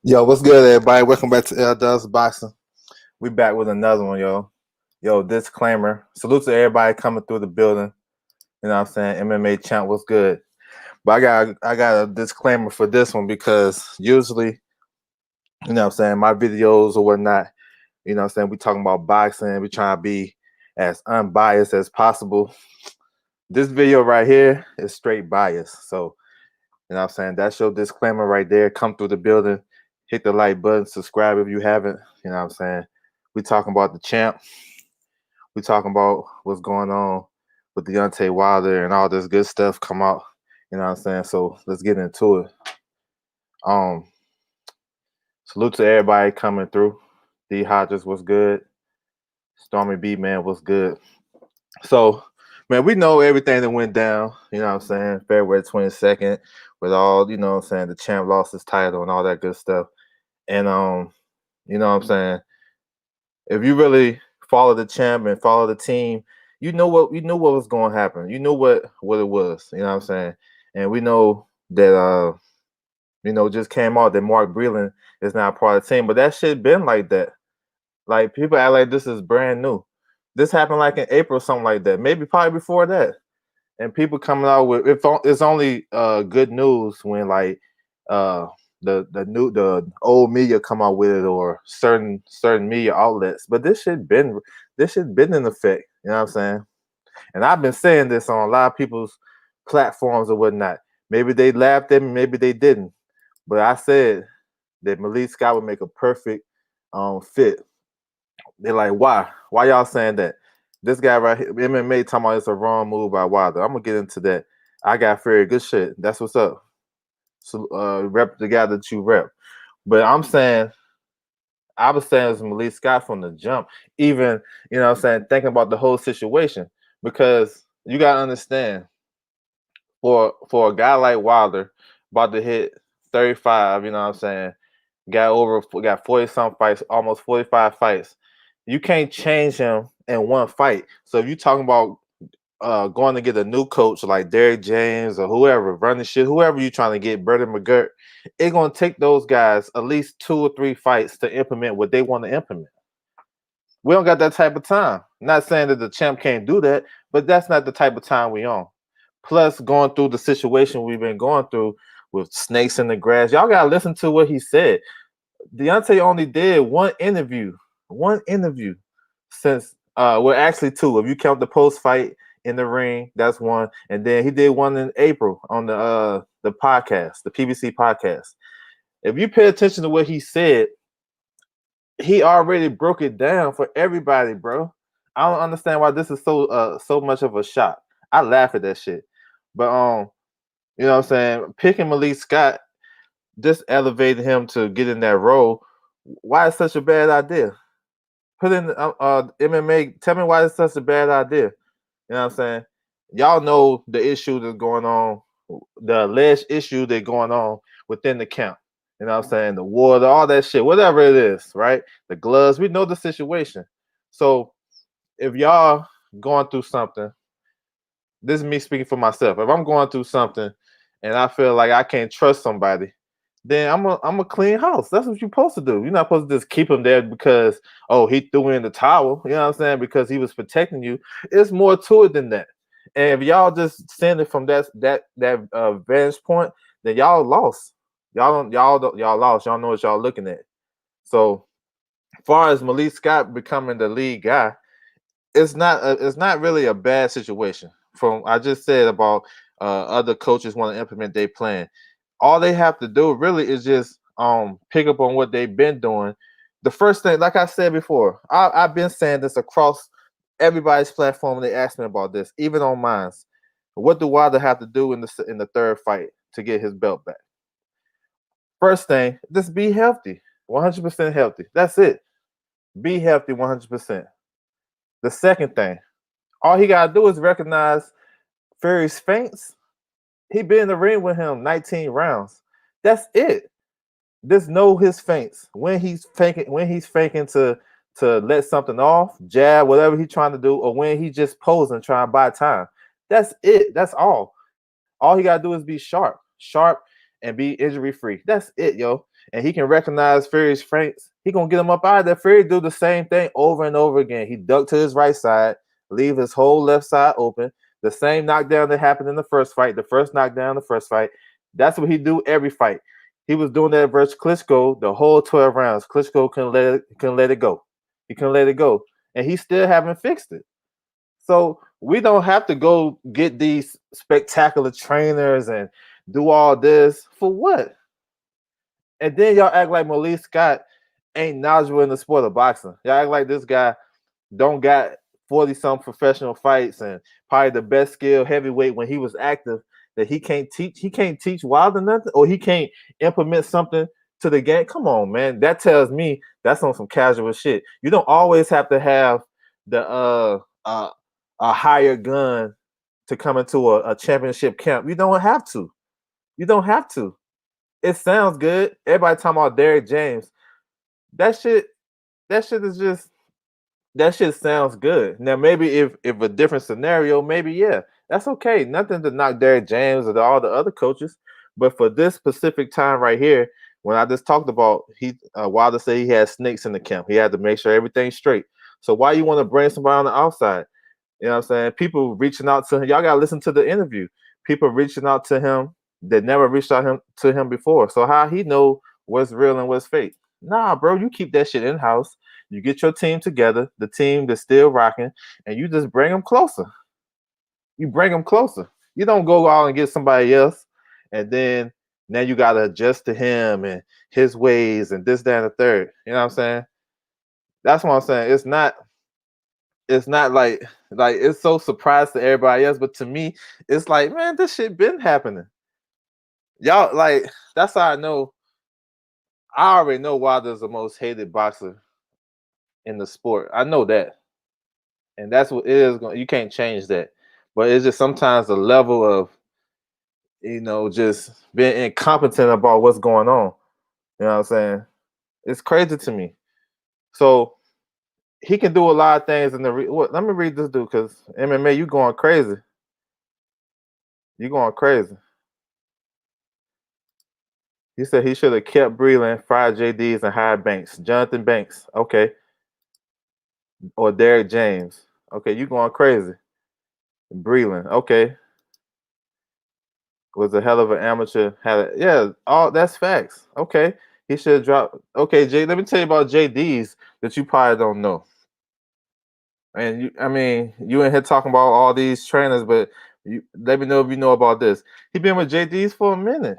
Yo, what's good, everybody? Welcome back to L Does Boxing. We back with another one, yo. Yo, disclaimer. Salute to everybody coming through the building. You know what I'm saying? MMA champ, what's good? But I got a disclaimer for this one because usually, you know what I'm saying, my videos or whatnot, you know what I'm saying, we talking about boxing, we trying to be as unbiased as possible. This video right here is straight bias. So, you know what I'm saying, that's your disclaimer right there. Come through the building. Hit the like button, subscribe if you haven't. You know what I'm saying? We talking about the champ. We talking about what's going on with Deontay Wilder and all this good stuff come out. You know what I'm saying? So let's get into it. Salute to everybody coming through. D Hodges, what's good? Stormy B, man, what's good? So, man, we know everything that went down, you know what I'm saying, February 22nd, with all, you know what I'm saying, the champ lost his title and all that good stuff. And you know what I'm saying, if you really follow the champ and follow the team, you know what was going to happen. You know what it was, you know what I'm saying? And we know that you know, just came out that Mark Breland is not part of the team, but that shit been like that. Like, people act like this is brand new. This happened like in April, something like that. Maybe probably before that. And people coming out with it's only good news when like the old media come out with it or certain media outlets. But this shit been in effect. You know what I'm saying? And I've been saying this on a lot of people's platforms or whatnot. Maybe they laughed at me, maybe they didn't. But I said that Mailk Scott would make a perfect fit. They're like, why? Why y'all saying that? This guy right here, MMA talking about it's a wrong move by Wilder. I'm gonna get into that. I got Fury. Good shit. That's what's up. So rep the guy that you rep. But I was saying it's Mailk Scott from the jump. Even, you know what I'm saying, thinking about the whole situation. Because you gotta understand, for a guy like Wilder, about to hit 35, you know what I'm saying, got 40 some fights, almost 45 fights. You can't change him in one fight. So if you're talking about going to get a new coach like Derrick James or whoever, running shit, whoever you're trying to get, Bertie McGirt, it's going to take those guys at least 2 or 3 fights to implement what they want to implement. We don't got that type of time. Not saying that the champ can't do that, but that's not the type of time we on. Plus, going through the situation we've been going through with snakes in the grass, y'all got to listen to what he said. Deontay only did one interview since well, actually 2. If you count the post fight in the ring, that's 1, and then he did one in April on the podcast, the PBC podcast. If you pay attention to what he said, he already broke it down for everybody, bro. I don't understand why this is so much of a shock. I laugh at that shit, but you know what I'm saying, picking Mailk Scott, just elevated him to get in that role. Why is such a bad idea? Put in MMA. Tell me why it's such a bad idea. You know what I'm saying? Y'all know the issue that's going on, the alleged issue that's going on within the camp. You know what I'm saying? The water, all that shit, whatever it is, right? The gloves, we know the situation. So if y'all going through something, this is me speaking for myself. If I'm going through something and I feel like I can't trust somebody, then I'm a clean house. That's what you're supposed to do. You're not supposed to just keep him there because, oh, he threw in the towel. You know what I'm saying? Because he was protecting you. It's more to it than that. And if y'all just send it from that vantage point, then y'all lost. Y'all lost. Y'all know what y'all looking at. So, as far as Mailk Scott becoming the lead guy, it's not really a bad situation. From I just said about other coaches want to implement their plan. All they have to do really is just pick up on what they've been doing. The first thing, like I said before, I've been saying this across everybody's platform. They asked me about this, even on mine. What do Wilder have to do in the third fight to get his belt back? First thing, just be healthy, 100% healthy. That's it. Be healthy 100%. The second thing, all he gotta do is recognize Fury's feints He been in the ring with him 19 rounds. That's it. Just know his feints. When he's faking to let something off, jab, whatever he's trying to do, or when he just posing trying to buy time. That's it. That's all. All he gotta do is be sharp, and be injury free. That's it, yo. And he can recognize Fury's feints. He gonna get him up out of there. Fury do the same thing over and over again. He duck to his right side, leave his whole left side open. The same knockdown that happened in the first fight, the first knockdown, the first fight. That's what he do every fight. He was doing that versus Klitschko the whole 12 rounds. Klitschko couldn't let it go. He couldn't let it go, and he still haven't fixed it. So we don't have to go get these spectacular trainers and do all this for what? And then y'all act like Mailk Scott ain't knowledgeable in the sport of boxing. Y'all act like this guy don't got 40 some professional fights and probably the best skill heavyweight when he was active, that he can't teach Wilder nothing, or he can't implement something to the game. Come on, man. That tells me that's on some casual shit. You don't always have to have the a higher gun to come into a championship camp. You don't have to. You don't have to. It sounds good. Everybody talking about Derrick James. That shit is just, that shit sounds good. Now maybe if a different scenario, maybe yeah, that's okay. Nothing to knock Derrick James or all the other coaches, but for this specific time right here, when I just talked about Wilder said he had snakes in the camp. He had to make sure everything's straight. So why you want to bring somebody on the outside? You know what I'm saying? People reaching out to him. Y'all gotta listen to the interview. People reaching out to him that never reached out to him before. So how he know what's real and what's fake? Nah, bro, you keep that shit in house. You get your team together, the team that's still rocking, and you just bring them closer. You bring them closer. You don't go out and get somebody else, and then now you gotta adjust to him and his ways and this, that, and the third. You know what I'm saying? That's what I'm saying. It's not like it's so surprised to everybody else, but to me, it's like, man, this shit been happening. Y'all like, that's how I know. I already know Wilder's the most hated boxer in the sport. I know that, and that's what it is. You can't change that, but it's just sometimes the level of just being incompetent about what's going on. You know what I'm saying? It's crazy to me. So he can do a lot of things in the. Let me read this dude, because MMA, you going crazy. You going crazy. He said he should have kept Breland, fired JDs, and hired Banks. Jonathan Banks, okay, or Derrick James. Okay, you going crazy. Breland, okay, was a hell of an amateur. Yeah, all that's facts. Okay, he should have dropped. Okay, Jay, let me tell you about JDs that you probably don't know. And I mean, you in here talking about all these trainers, but let me know if you know about this. He been with JDs for a minute.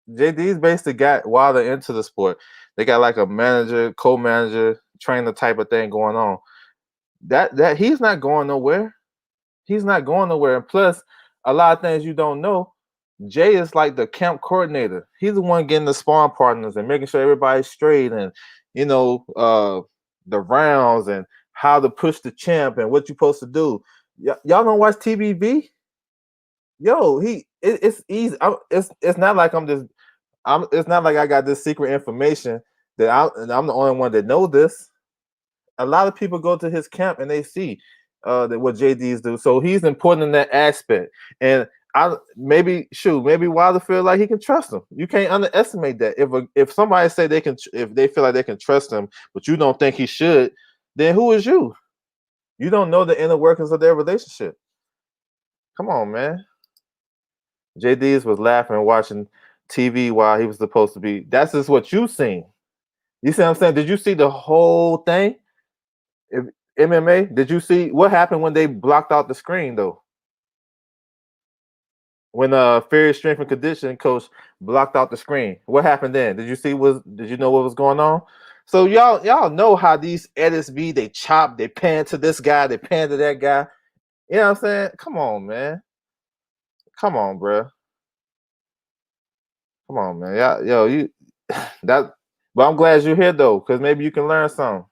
JD's basically got Wilder into the sport. They got like a manager, co-manager, trainer type of thing going on. That he's not going nowhere. He's not going nowhere. And plus, a lot of things you don't know. Jay is like the camp coordinator. He's the one getting the sparring partners and making sure everybody's straight, and the rounds and how to push the champ and what you're supposed to do. Y'all don't watch TBV? Yo, it's easy. It's not like it's not like I got this secret information that I'm the only one that know this. A lot of people go to his camp and they see that what JDs do. So he's important in that aspect. And maybe Wilder feel like he can trust him. You can't underestimate that. If somebody say if they feel like they can trust him, but you don't think he should, then who is you? You don't know the inner workings of their relationship. Come on, man. JD's was laughing and watching TV while he was supposed to be. That's just what you seen. You see what I'm saying? Did you see the whole thing? If MMA, did you see what happened when they blocked out the screen though? When Fury's strength and conditioning coach blocked out the screen, what happened then? Did you know what was going on? So y'all know how these edits be. They chop, they pan to this guy, they pan to that guy. You know what I'm saying? Come on, man. Come on, bro. Come on, man. You that. But I'm glad you're here though, because maybe you can learn something.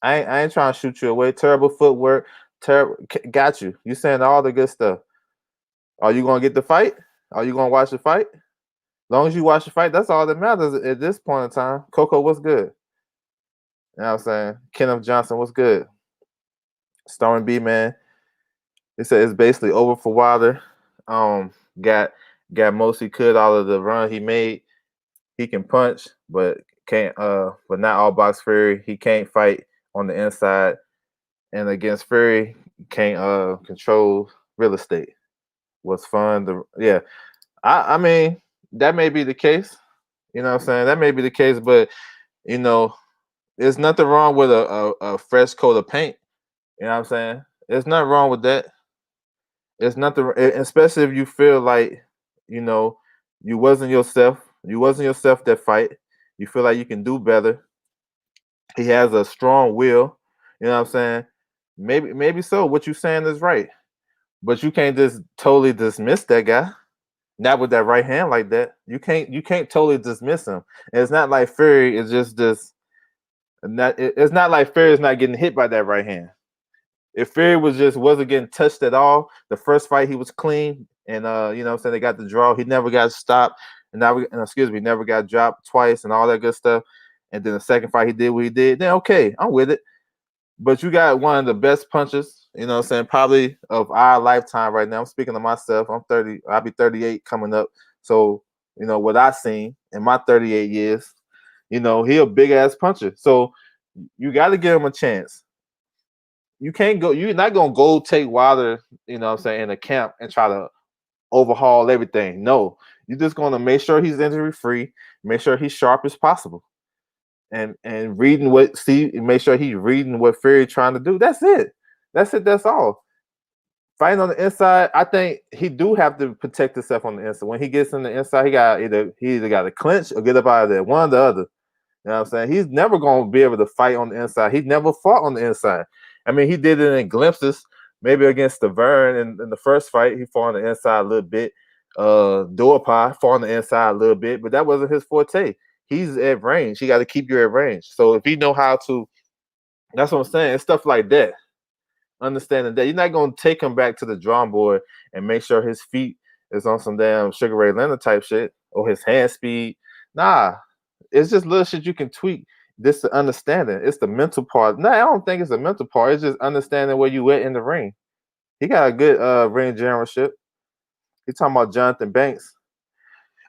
I ain't trying to shoot you away. Terrible footwork. Terrible. Got you. You saying all the good stuff. Are you gonna get the fight? Are you gonna watch the fight? As long as you watch the fight, that's all that matters at this point in time. Coco, what's good? You know what I'm saying? Kenneth Johnson, what's good? Storm B, man. He said it's basically over for Wilder. Um, got got most he could out of the run he made. He can punch, but can't. But not all box Fury. He can't fight on the inside, and against Fury, can't control real estate. Was fun. Yeah, I mean that may be the case. You know what I'm saying? That may be the case, but you know, there's nothing wrong with a fresh coat of paint. You know what I'm saying? There's nothing wrong with that. It's nothing, especially if you feel like, you know, you wasn't yourself. You wasn't yourself that fight. You feel like you can do better. He has a strong will. You know what I'm saying? Maybe so. What you saying is right, but you can't just totally dismiss that guy. Not with that right hand like that. You can't totally dismiss him. And it's not like Fury is just this. It's not like Fury is not getting hit by that right hand. If Fury wasn't getting touched at all, the first fight he was clean, and you know what I'm saying, they got the draw. He never got stopped, and excuse me, never got dropped twice and all that good stuff. And then the second fight he did what he did, then okay, I'm with it. But you got one of the best punchers, you know what I'm saying, probably of our lifetime right now. I'm speaking of myself. I'm 30, I'll be 38 coming up. So, you know, what I seen in my 38 years, you know, he a big ass puncher. So you gotta give him a chance. You can't go. You're not gonna go take Wilder, you know what I'm saying, in a camp and try to overhaul everything. No, you're just gonna make sure he's injury free, make sure he's sharp as possible, and make sure he's reading what Fury trying to do. That's it. That's it. That's all. Fighting on the inside, I think he do have to protect himself on the inside. When he gets in the inside, he either got to clinch or get up out of there. One or the other. You know what I'm saying? He's never going to be able to fight on the inside. He never fought on the inside. I mean, he did it in glimpses, maybe against Vern in the first fight. He fought on the inside a little bit. Dorpa fought on the inside a little bit, but that wasn't his forte. He's at range. He got to keep you at range. So if he know how to, that's what I'm saying. It's stuff like that. Understanding that you're not going to take him back to the drawing board and make sure his feet is on some damn Sugar Ray Leonard type shit or his hand speed. Nah, it's just little shit you can tweak. This to understanding. It's the mental part. No, I don't think it's the mental part. It's just understanding where you at in the ring. He got a good ring generalship. He talking about Jonathan Banks.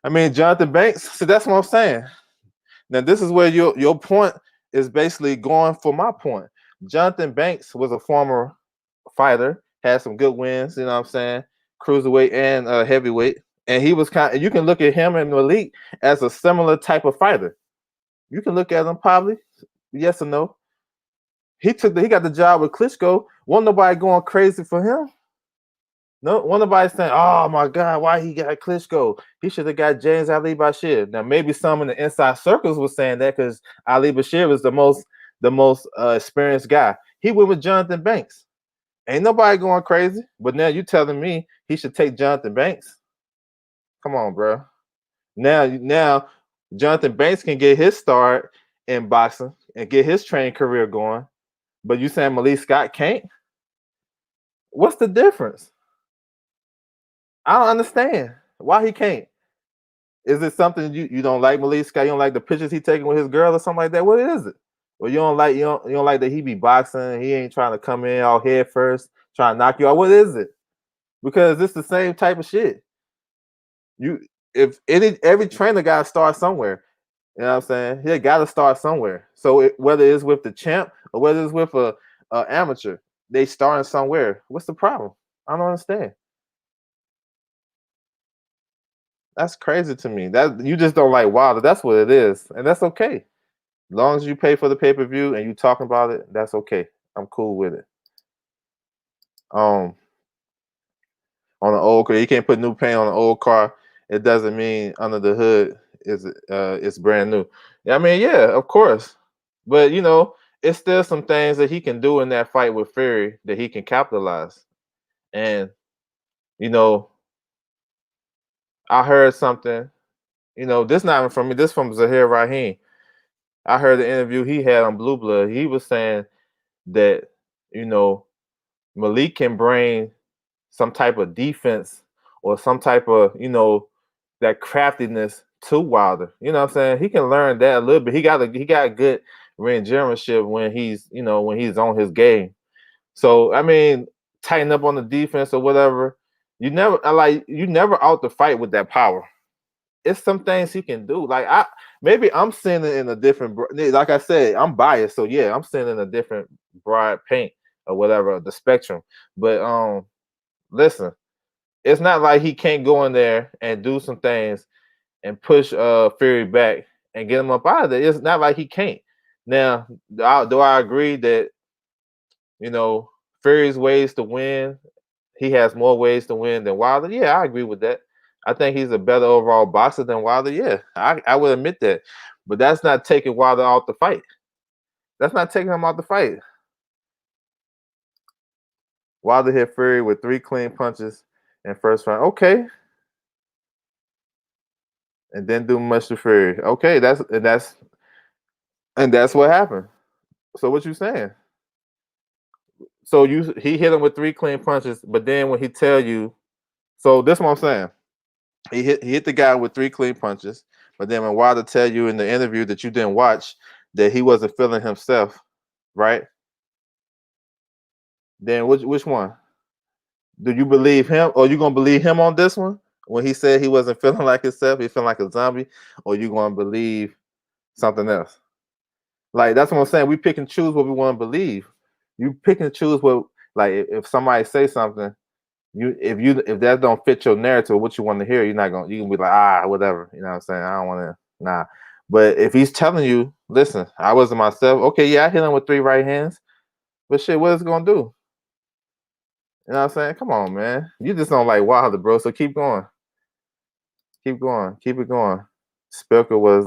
I mean, Jonathan Banks. See, that's what I'm saying. Now, this is where your point is basically going for my point. Jonathan Banks was a former fighter, had some good wins. You know what I'm saying? Cruiserweight and heavyweight, and he was kind. You can look at him and Malik as a similar type of fighter. You can look at him probably, yes or no. He got the job with Klitschko. Wasn't nobody going crazy for him. No, one nobody saying, "Oh my God, why he got Klitschko? He should have got James Ali Bashir." Now maybe some in the inside circles was saying that because Ali Bashir was the most experienced guy. He went with Jonathan Banks. Ain't nobody going crazy. But now you telling me he should take Jonathan Banks? Come on, bro. Now Jonathan Banks can get his start in boxing and get his training career going. But you saying Mailk Scott can't? What's the difference? I don't understand why he can't. Is it something you don't like Mailk Scott? You don't like the pictures he taking with his girl or something like that? What is it? Or you don't like that he be boxing? He ain't trying to come in all head first, trying to knock you out. What is it? Because it's the same type of shit. You if every trainer got to start somewhere. You know what I'm saying? He got to start somewhere. So whether it's with the champ or whether it's with a amateur, they starting somewhere. What's the problem? I don't understand. That's crazy to me. That you just don't like Wilder. That's what it is, and that's okay. As long as you pay for the pay per view and you talking about it, that's okay. I'm cool with it. Um, on an old car, you can't put new paint on an old car. It doesn't mean under the hood is it's brand new. I mean, yeah, of course, but you know, it's still some things that he can do in that fight with Fury that he can capitalize. And you know, I heard something. You know, this not even from me. This from Zahir Rahim. I heard the interview he had on Blue Blood. He was saying that you know Malik can bring some type of defense or some type of, that craftiness to Wilder. You know what I'm saying? He can learn that a little bit. He got a good ring generalship when he's on his game. So I mean, tighten up on the defense or whatever. You never out the fight with that power. It's some things he can do. Like maybe I'm seeing it in a different. Like I said, I'm biased, so yeah, I'm seeing it in a different broad paint or whatever the spectrum. But listen, it's not like he can't go in there and do some things and push Fury back and get him up out of there. It's not like he can't. Now, do I agree that you know Fury's ways to win? He has more ways to win than Wilder. Yeah, I agree with that. I think he's a better overall boxer than Wilder. Yeah, I would admit that. But that's not taking Wilder out the fight. That's not taking him out the fight. Wilder hit Fury with 3 clean punches in first round. Okay, and then do much to Fury. Okay, that's what happened. So what you saying? So he hit him with 3 clean punches, but then when he tell you, so this is what I'm saying. He hit the guy with 3 clean punches, but then when Wilder tell you in the interview that you didn't watch that he wasn't feeling himself, right? Then which one? Do you believe him, or you gonna believe him on this one when he said he wasn't feeling like himself, he feeling like a zombie, or you gonna believe something else? Like that's what I'm saying. We pick and choose what we want to believe. You pick and choose what, like if somebody say something, if that don't fit your narrative, what you want to hear, you can be like whatever. You know what I'm saying? I don't want to nah. But if he's telling you, listen, I wasn't myself. Okay, yeah, I hit him with 3 right hands, but shit, what is it gonna do? You know what I'm saying? Come on, man. You just don't like Wilder, bro. So keep going, keep it going. Spilker was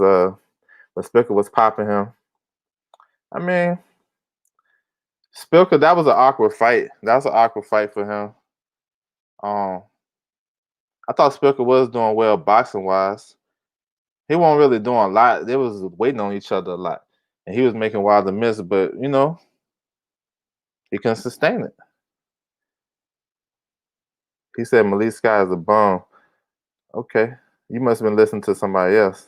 but Spilker was popping him. I mean, Spilker, that was an awkward fight. That was an awkward fight for him. Um, I thought Spilker was doing well boxing wise. He wasn't really doing a lot. They was waiting on each other a lot, and he was making Wilder miss. But he couldn't sustain it. He said Mailk Scott is a bum. Okay, you must have been listening to somebody else.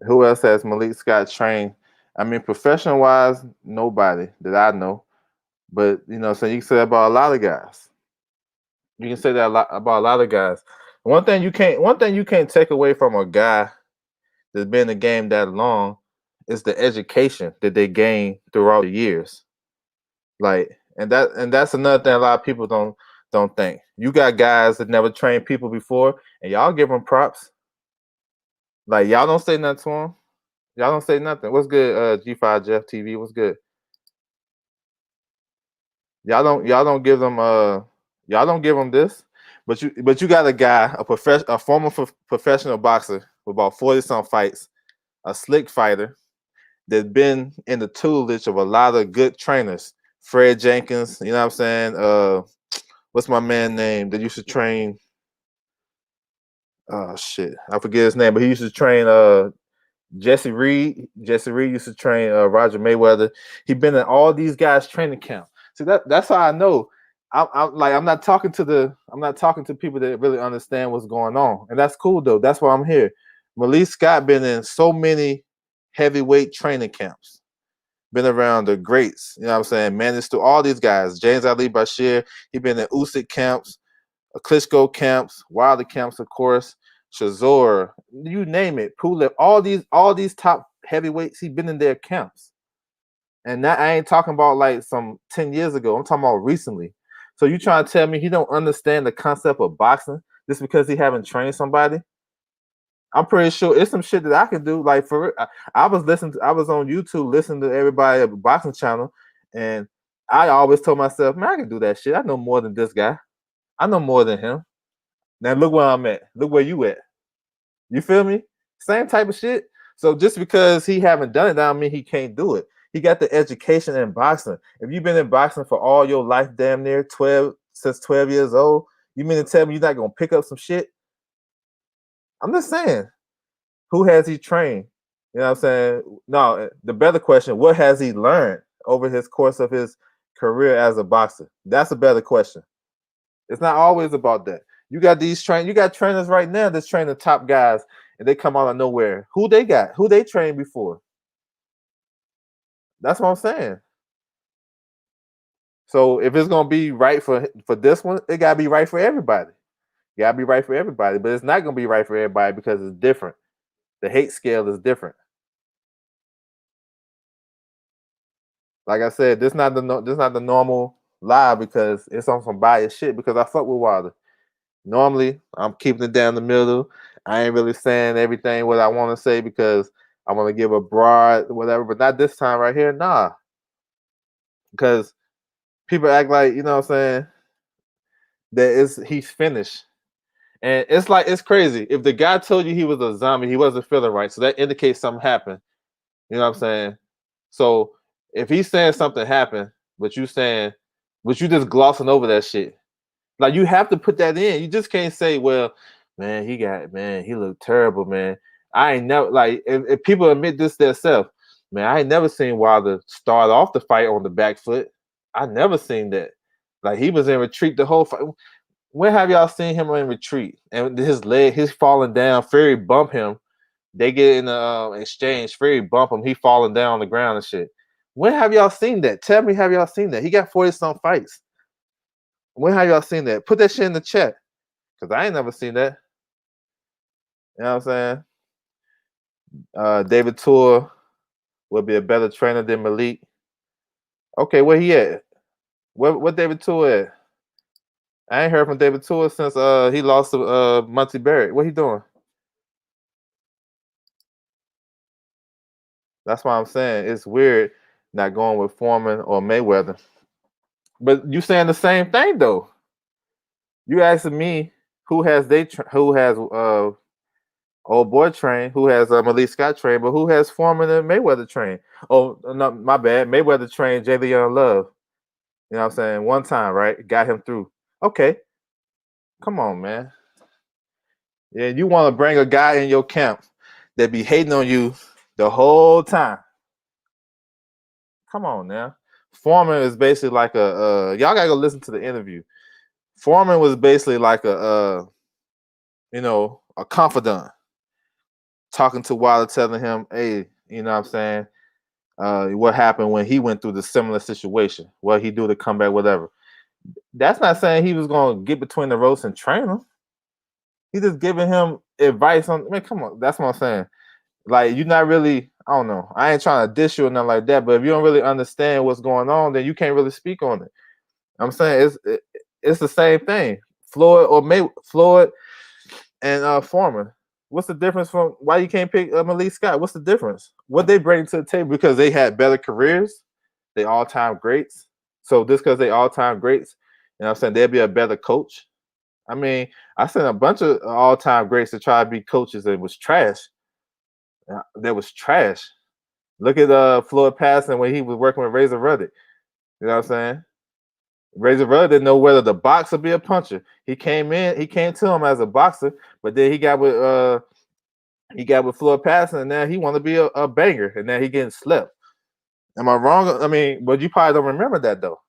Who else has Mailk Scott trained? I mean, professional wise, nobody that I know. But so you can say that about a lot of guys. You can say that about a lot of guys. One thing you can't take away from a guy that's been in the game that long is the education that they gain throughout the years. Like, and that's another thing a lot of people don't think. You got guys that never trained people before, and y'all give them props. Like y'all don't say nothing to them. Y'all don't say nothing. What's good, G5 Jeff TV? What's good? Y'all don't give them this. But you got a guy, a former professional boxer with about 40 some fights, a slick fighter that's been in the tutelage of a lot of good trainers. Fred Jenkins, you know what I'm saying? What's my man name that used to train? Oh shit, I forget his name, but he used to train Jesse Reed. Jesse Reed used to train Roger Mayweather. He been in all these guys' training camp. So that's how I know. I'm not talking to people that really understand what's going on, and that's cool though. That's why I'm here. Mailk Scott been in so many heavyweight training camps, been around the greats. You know what I'm saying? Managed to all these guys. James Ali Bashir. He been in Usyk camps, Klitschko camps, Wilder camps, of course. Shazor, you name it. Pulev, all these top heavyweights. He been in their camps. And that I ain't talking about like some 10 years ago. I'm talking about recently. So you trying to tell me he don't understand the concept of boxing just because he haven't trained somebody? I'm pretty sure it's some shit that I can do. Like I was on YouTube listening to everybody at the boxing channel, and I always told myself, man, I can do that shit. I know more than this guy. I know more than him. Now look where I'm at. Look where you at. You feel me? Same type of shit. So just because he haven't done it, doesn't mean he can't do it. He got the education in boxing. If you've been in boxing for all your life, damn near 12 years old, you mean to tell me you're not gonna pick up some shit? I'm just saying, who has he trained? You know what I'm saying? No, the better question, what has he learned over his course of his career as a boxer? That's a better question. It's not always about that. You got you got trainers right now that's training top guys, and they come out of nowhere. Who they got? Who they trained before? That's what I'm saying. So if it's gonna be right for this one, it gotta be right for everybody. It gotta be right for everybody, but it's not gonna be right for everybody because it's different. The hate scale is different. Like I said, this not the normal live because it's on some biased shit because I fuck with Wilder. Normally, I'm keeping it down the middle. I ain't really saying everything what I want to say because I want to give a broad whatever, but not this time right here. Nah, because people act like you know what I'm saying that he's finished, and it's like it's crazy. If the guy told you he was a zombie, he wasn't feeling right, so that indicates something happened. You know what I'm saying? So if he's saying something happened, but you just glossing over that shit. Like you have to put that in. You just can't say, "Well, man, he looked terrible, man." I ain't never like if people admit this themselves, man, I ain't never seen Wilder start off the fight on the back foot. I never seen that. Like he was in retreat the whole fight. When have y'all seen him in retreat and he's falling down? Fury bump him. They get in the exchange. Fury bump him. He falling down on the ground and shit. When have y'all seen that? Tell me, have y'all seen that? He got 40-some fights. When have y'all seen that? Put that shit in the chat. Because I ain't never seen that. You know what I'm saying? David Tour will be a better trainer than Mailk. Okay, where he at? What David Tour at? I ain't heard from David Tour since he lost to Monty Barrett. What he doing? That's why I'm saying it's weird not going with Foreman or Mayweather. But you saying the same thing though. You asking me who has old boy train, who has Mailk Scott train, but who has Foreman and Mayweather train? Oh no, my bad. Mayweather trained Jay Young Love. You know what I'm saying? One time, right? Got him through. Okay, come on, man. Yeah, you want to bring a guy in your camp that be hating on you the whole time. Come on now. Foreman is basically like y'all gotta go listen to the interview. Foreman was basically like a confidant talking to Wilder, telling him, hey, you know what I'm saying, what happened when he went through the similar situation, what he do to come back, whatever. That's not saying he was gonna get between the ropes and train him. He just giving him advice on. Man, come on, that's what I'm saying. Like you're not really. I don't know. I ain't trying to dish you or nothing like that. But if you don't really understand what's going on, then you can't really speak on it. I'm saying it's the same thing. Floyd and Foreman. What's the difference from why you can't pick Mailk Scott? What's the difference? What they bring to the table because they had better careers, they all time greats. So just because they all time greats, you know what I'm saying, they'll be a better coach. I mean, I seen a bunch of all time greats to try to be coaches and it was trash. That was trash. Look at Floyd Patterson when he was working with Razor Ruddock. You know what I'm saying? Razor Ruddock didn't know whether to box or be a puncher. He came to him as a boxer, but then he got with Floyd Patterson, and now he want to be a banger, and now he getting slept. Am I wrong? I mean, but you probably don't remember that though.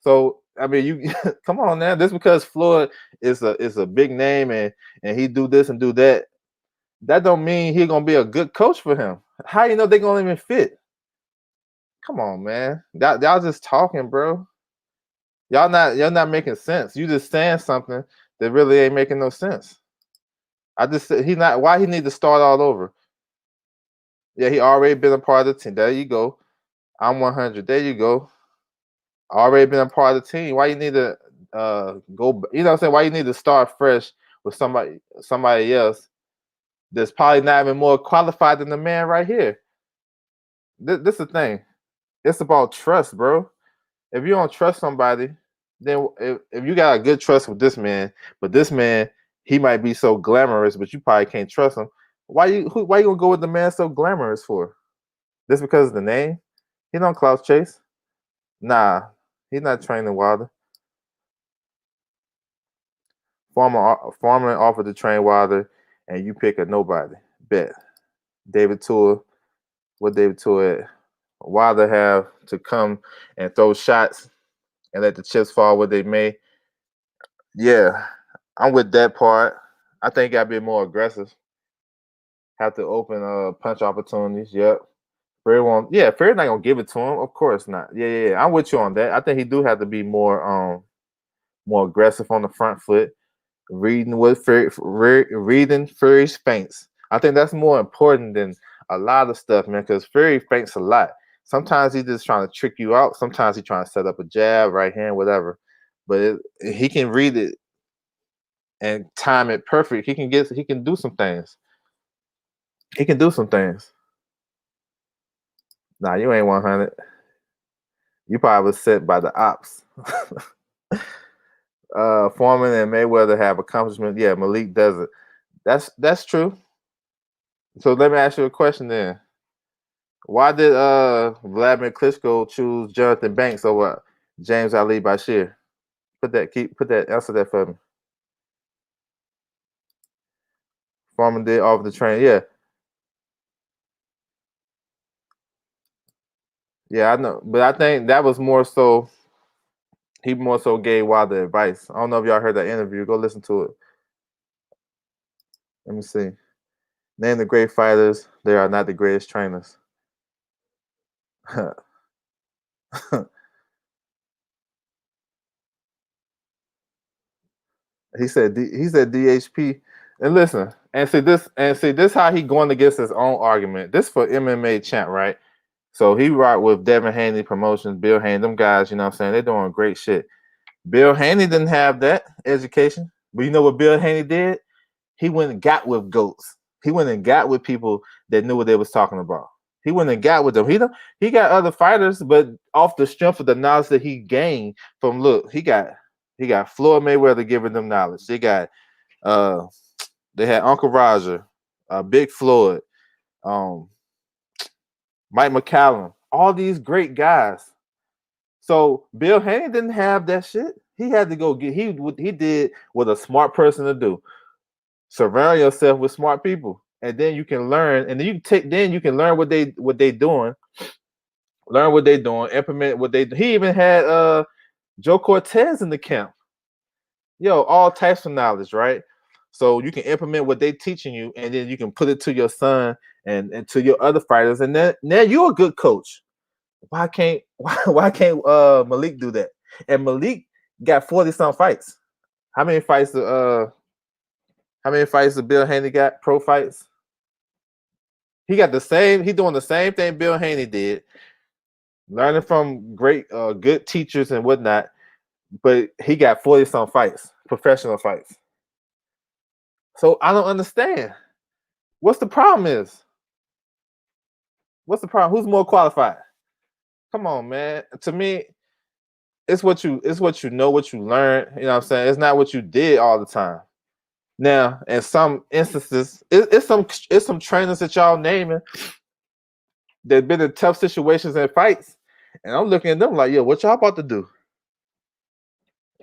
So I mean, you come on now. Just because Floyd is a big name and he do this and do that, that don't mean he gonna be a good coach for him. How you know they gonna even fit? Come on, man. Y'all just talking, bro. Y'all not making sense. You just saying something that really ain't making no sense. I just said he not why he need to start all over. Yeah, he already been a part of the team. There you go. I'm 100. There you go. Already been a part of the team. Why you need to go? You know what I'm saying? Why you need to start fresh with somebody else that's probably not even more qualified than the man right here. This is the thing. It's about trust, bro. If you don't trust somebody, then if you got a good trust with this man, but this man he might be so glamorous, but you probably can't trust him. Why you gonna go with the man so glamorous for? Just because of the name? He don't clout chase. Nah, he's not training Wilder. Farmer offered to train Wilder, and you pick a nobody. Bet. David Tour. What David Tour at? Wilder have to come and throw shots and let the chips fall where they may. Yeah, I'm with that part. I think I'd be more aggressive. Have to open punch opportunities. Yep. Fury won't. Yeah, Fury not gonna give it to him. Of course not. Yeah. I'm with you on that. I think he do have to be more aggressive on the front foot, reading Fury's feints. I think that's more important than a lot of stuff, man. Because Fury feints a lot. Sometimes he's just trying to trick you out. Sometimes he's trying to set up a jab, right hand, whatever. But he can read it and time it perfect. He can do some things. He can do some things. Nah, you ain't 100. You probably was set by the ops. Foreman and Mayweather have accomplishment. Yeah, Malik doesn't. That's true. So let me ask you a question then. Why did Vladimir Klitschko choose Jonathan Banks over James Ali Bashir? Put that answer that for me. Foreman did off the train. Yeah. Yeah, I know. But I think that was more so he more so gave Wilder advice. I don't know if y'all heard that interview. Go listen to it. Let me see. Name the great fighters. They are not the greatest trainers. he said DHP. And listen, and see this how he going against his own argument. This for MMA champ, right? So he rocked with Devin Haney Promotions, Bill Haney, them guys, you know what I'm saying? They're doing great shit. Bill Haney didn't have that education. But you know what Bill Haney did? He went and got with goats. He went and got with people that knew what they was talking about. He went and got with them. He got other fighters, but off the strength of the knowledge that he gained from he got Floyd Mayweather giving them knowledge. Uh they had Uncle Roger, Big Floyd, um, Mike McCallum, all these great guys. So Bill Haney didn't have that shit. He had to go get he did what a smart person to do. Surround yourself with smart people, and then you can learn, and then you can learn what they doing, learn what they doing, implement what they. He even had Joe Cortez in the camp. Yo, all types of knowledge, right? So you can implement what they teaching you, and then you can put it to your son and to your other fighters, and then now you're a good coach. Why can't Malik do that? And Malik got 40 some fights. How many fights did Bill Haney got? Pro fights? He got the same. He doing the same thing Bill Haney did, learning from great, good teachers and whatnot. But he got 40 some fights, professional fights. So I don't understand. What's the problem? What's the problem? Who's more qualified? Come on, man. To me, it's what you know, what you learn. You know what I'm saying? It's not what you did all the time. Now, in some instances, it's some trainers that y'all naming that been in tough situations and fights, and I'm looking at them like, yo, what y'all about to do?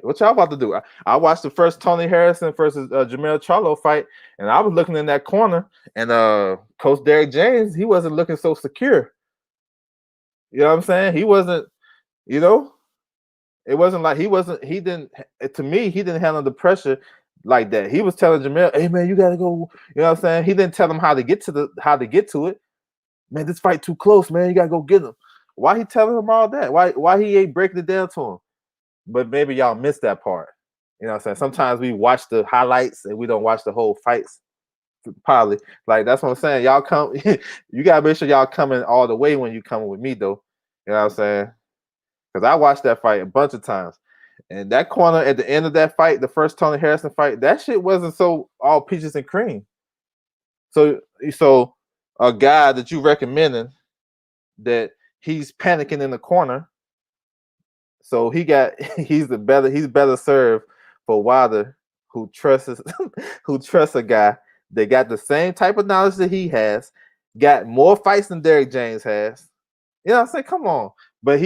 What y'all about to do? I watched the first Tony Harrison versus Jamel Charlo fight, and I was looking in that corner, and Coach Derek James, he wasn't looking so secure. You know what I'm saying? He wasn't, you know, it wasn't like he didn't, to me, he didn't handle the pressure like that. He was telling Jamel, hey man, you gotta go, you know what I'm saying? He didn't tell him how to get to it. Man, this fight too close, man. You gotta go get him. Why he telling him all that? Why he ain't breaking it down to him? But maybe y'all missed that part. You know what I'm saying? Sometimes we watch the highlights and we don't watch the whole fights. Probably. Like that's what I'm saying. Y'all come you gotta make sure y'all coming all the way when you coming with me though. You know what I'm saying? Because I watched that fight a bunch of times. And that corner at the end of that fight, the first Tony Harrison fight, that shit wasn't so all peaches and cream. So a guy that you recommending that he's panicking in the corner. So he's better served for Wilder who trusts who trusts a guy that got the same type of knowledge that he has, got more fights than Derek James has. You know what I'm saying? Come on. But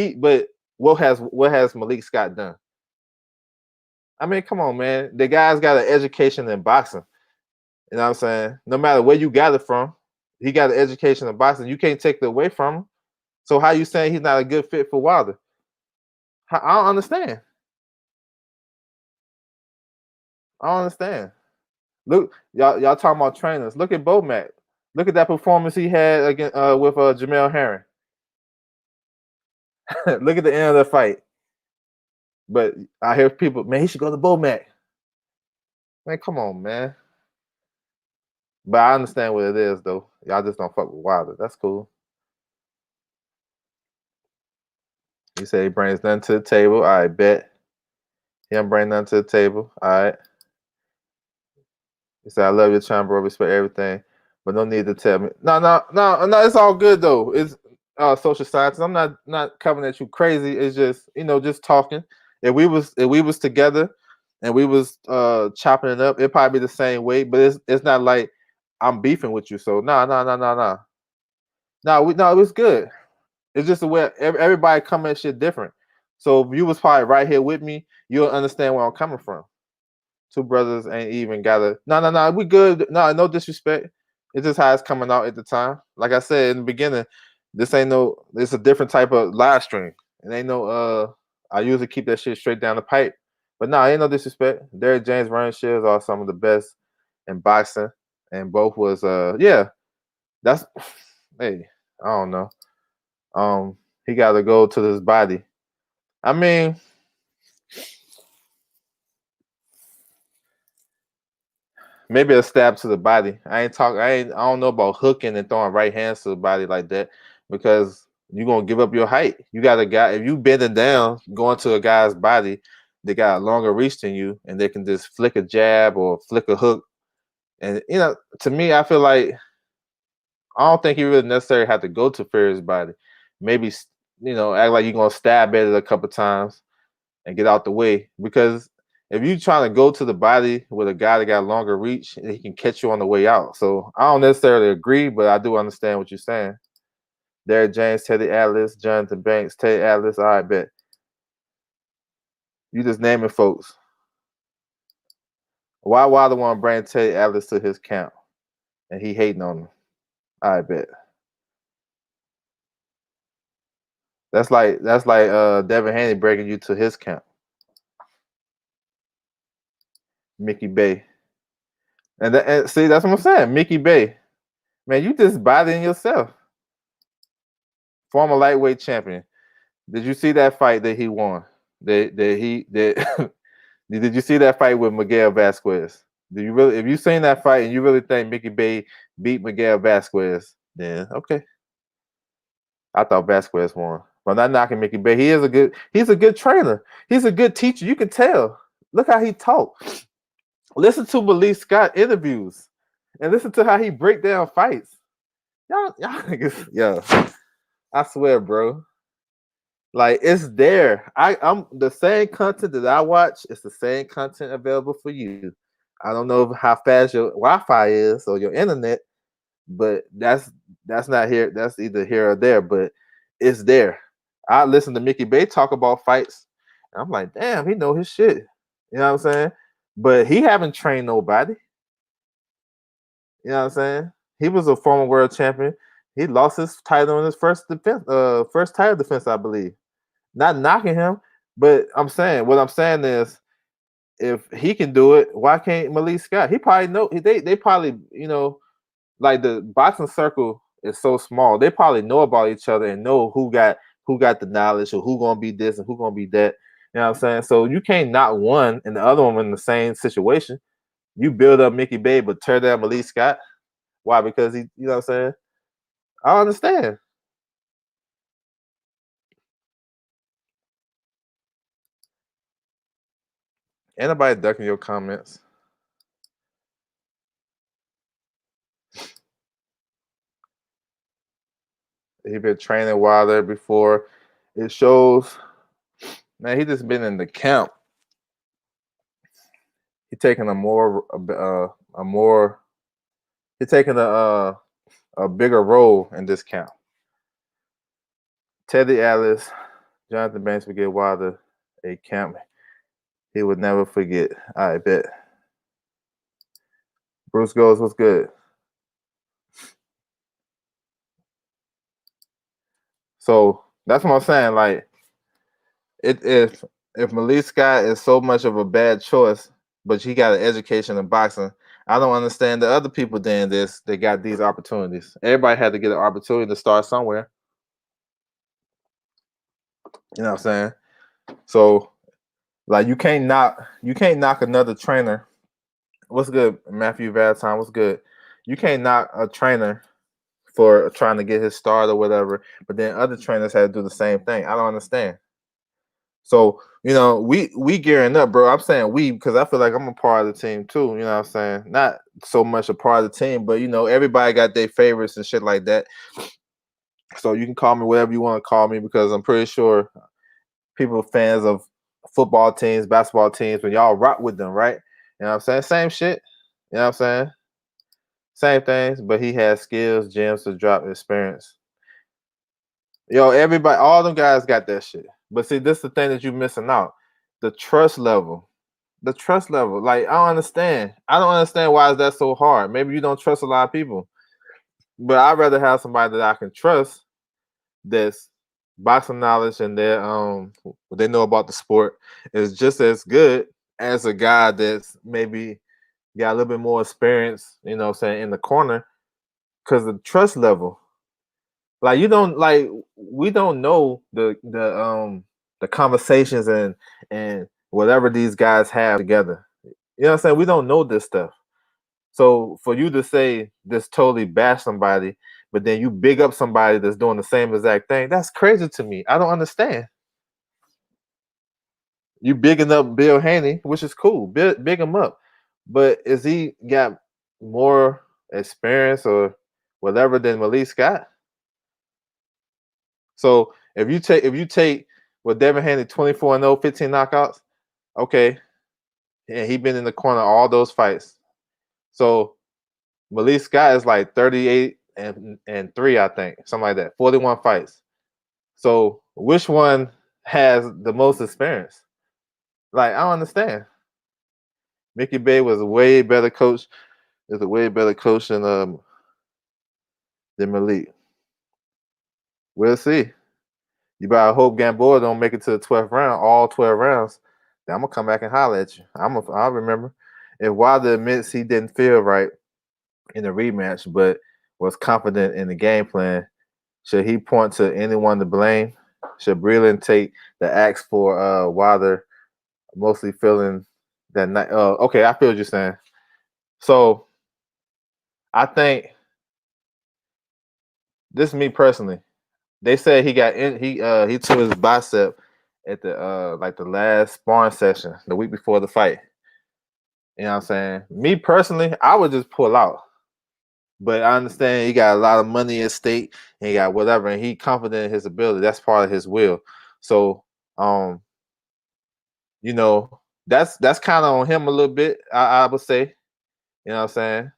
what has Mailk Scott done? I mean, come on, man. The guy's got an education in boxing. You know what I'm saying? No matter where you got it from, he got an education in boxing. You can't take it away from him. So how you saying he's not a good fit for Wilder? I don't understand. I don't understand. Look, y'all talking about trainers. Look at Bomac. Look at that performance he had against with Jamel Herring. Look at the end of the fight. But I hear people, man, he should go to Bomac. Man, come on, man. But I understand what it is, though. Y'all just don't fuck with Wilder. That's cool. He said he brings nothing to the table. I bet. He don't bring nothing to the table. All right. He said, I love your channel, bro. Respect everything. But no need to tell me. No. It's all good, though. It's social science. I'm not coming at you crazy. It's just, just talking. If we was together and we was chopping it up, it'd probably be the same way. But it's not like I'm beefing with you. So no. No, it was good. It's just the way everybody come at shit different. So if you was probably right here with me, you'll understand where I'm coming from. Two brothers ain't even gotta. No. We good. No disrespect. It's just how it's coming out at the time. Like I said in the beginning, this ain't no. It's a different type of live stream. It ain't no. I usually keep that shit straight down the pipe. But no, ain't no disrespect. Derrick James Ryan Shields are some of the best in boxing, and both was yeah. That's hey. I don't know. He got to go to his body. I mean, maybe a stab to the body. I don't know about hooking and throwing right hands to the body like that because you're gonna give up your height. You got a guy. If you bending down, going to a guy's body, they got a longer reach than you, and they can just flick a jab or flick a hook. And to me, I feel like I don't think he really necessarily had to go to Fury's body. Maybe act like you're gonna stab at it a couple times and get out the way. Because if you trying to go to the body with a guy that got longer reach, he can catch you on the way out. So I don't necessarily agree, but I do understand what you're saying. Derrick James, Teddy Atlas, Jonathan Banks, Teddy Atlas. All right, bet. You just naming folks. Why Wilder want to bring Teddy Atlas to his camp? And he hating on him. I bet. That's like Devin Haney breaking you to his camp. Mickey Bay. And see, that's what I'm saying. Mickey Bay. Man, you just bodying yourself. Former lightweight champion. Did you see that fight that he won? Did you see that fight with Miguel Vasquez? Do you really? If you seen that fight and you really think Mickey Bay beat Miguel Vasquez, then okay. I thought Vasquez won. But I'm not knocking Mickey Bay. He's a good trainer. He's a good teacher. You can tell. Look how he talks. Listen to Mailk Scott interviews and listen to how he break down fights. Y'all niggas, yo. I swear, bro. Like it's there. I'm the same content that I watch. It's the same content available for you. I don't know how fast your Wi-Fi is or your internet, but that's not here. That's either here or there, but it's there. I listen to Mickey Bay talk about fights, and I'm like, damn, he know his shit. You know what I'm saying? But he haven't trained nobody. You know what I'm saying? He was a former world champion. He lost his title in his first title defense, I believe. Not knocking him, but what I'm saying is, if he can do it, why can't Mailk Scott? He probably know. They probably like the boxing circle is so small. They probably know about each other and know who got the knowledge or who gonna be this and who gonna be that. You know what I'm saying? So you can't knock one and the other one in the same situation. You build up Mickey Bay, but tear down Mailk Scott. Why? Because he, you know what I'm saying? I understand. Ain't nobody ducking your comments. He been training Wilder before. It shows, man. He just been in the camp. He taking he taking a bigger role in this camp. Teddy Atlas, Jonathan Banks would get Wilder a camp he would never forget. I bet. Bruce goes, what's good? So that's what I'm saying. Like, it if Mailk Scott is so much of a bad choice, but he got an education in boxing, I don't understand the other people doing this. They got these opportunities. Everybody had to get an opportunity to start somewhere. You know what I'm saying? So like you can't knock another trainer. What's good, Matthew Valentine? What's good? You can't knock a trainer for trying to get his start or whatever, but then other trainers had to do the same thing. I don't understand. So, we gearing up, bro. I'm saying we because I feel like I'm a part of the team too. You know what I'm saying? Not so much a part of the team, but everybody got their favorites and shit like that. So you can call me whatever you want to call me because I'm pretty sure people are fans of football teams, basketball teams, when y'all rock with them, right? You know what I'm saying? Same shit. You know what I'm saying? Same things, but he has skills, gems to drop experience. Yo, everybody, all them guys got that shit. But see, this is the thing that you're missing out. The trust level. The trust level. Like, I don't understand. I don't understand why is that so hard. Maybe you don't trust a lot of people. But I'd rather have somebody that I can trust that's boxing knowledge and what they know about the sport is just as good as a guy that's maybe got a little bit more experience, saying in the corner. Cause the trust level. Like we don't know the conversations and whatever these guys have together. You know what I'm saying? We don't know this stuff. So for you to say this totally bash somebody, but then you big up somebody that's doing the same exact thing, that's crazy to me. I don't understand. You bigging up Bill Haney, which is cool. Big him up. But is he got more experience or whatever than Mailk Scott? So if you take Devin Haney 24-0, 15 knockouts, okay, and he been in the corner all those fights. So Mailk Scott is like 38 and 3, I think, something like that. 41 fights. So which one has the most experience? Like, I don't understand. Mickey Bay was a way better coach. Is a way better coach than Mailk. We'll see. You better hope Gamboa don't make it to the 12th round, all 12 rounds. Then I'm gonna come back and holler at you. I'll remember. If Wilder admits he didn't feel right in the rematch, but was confident in the game plan, should he point to anyone to blame? Should Breland take the axe for Wilder mostly feeling that night? Okay, I feel what you're saying. So I think this is me personally. They said he got in. He tore his bicep at the like the last sparring session the week before the fight. You know what I'm saying? Me personally, I would just pull out. But I understand he got a lot of money at stake and he got whatever, and he confident in his ability. That's part of his will. So you know, that's kind of on him a little bit, I would say. You know what I'm saying?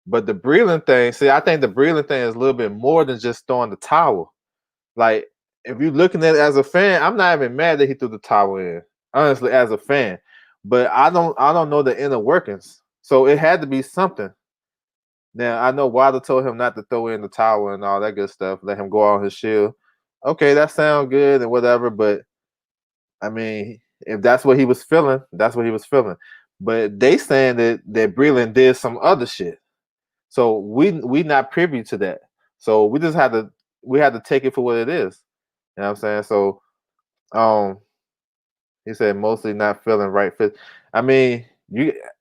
But the Breland thing, see, I think the Breland thing is a little bit more than just throwing the towel. Like, if you're looking at it as a fan, I'm not even mad that he threw the towel in, honestly, as a fan. But I don't know the inner workings. So it had to be something. Now I know Wilder told him not to throw in the towel and all that good stuff, let him go on his shield. Okay, that sounds good and whatever, but I mean, if that's what he was feeling, that's what he was feeling. But they saying that Breland did some other shit. So we not privy to that. So we had to take it for what it is. You know what I'm saying? So um he said mostly not feeling right fit. I mean,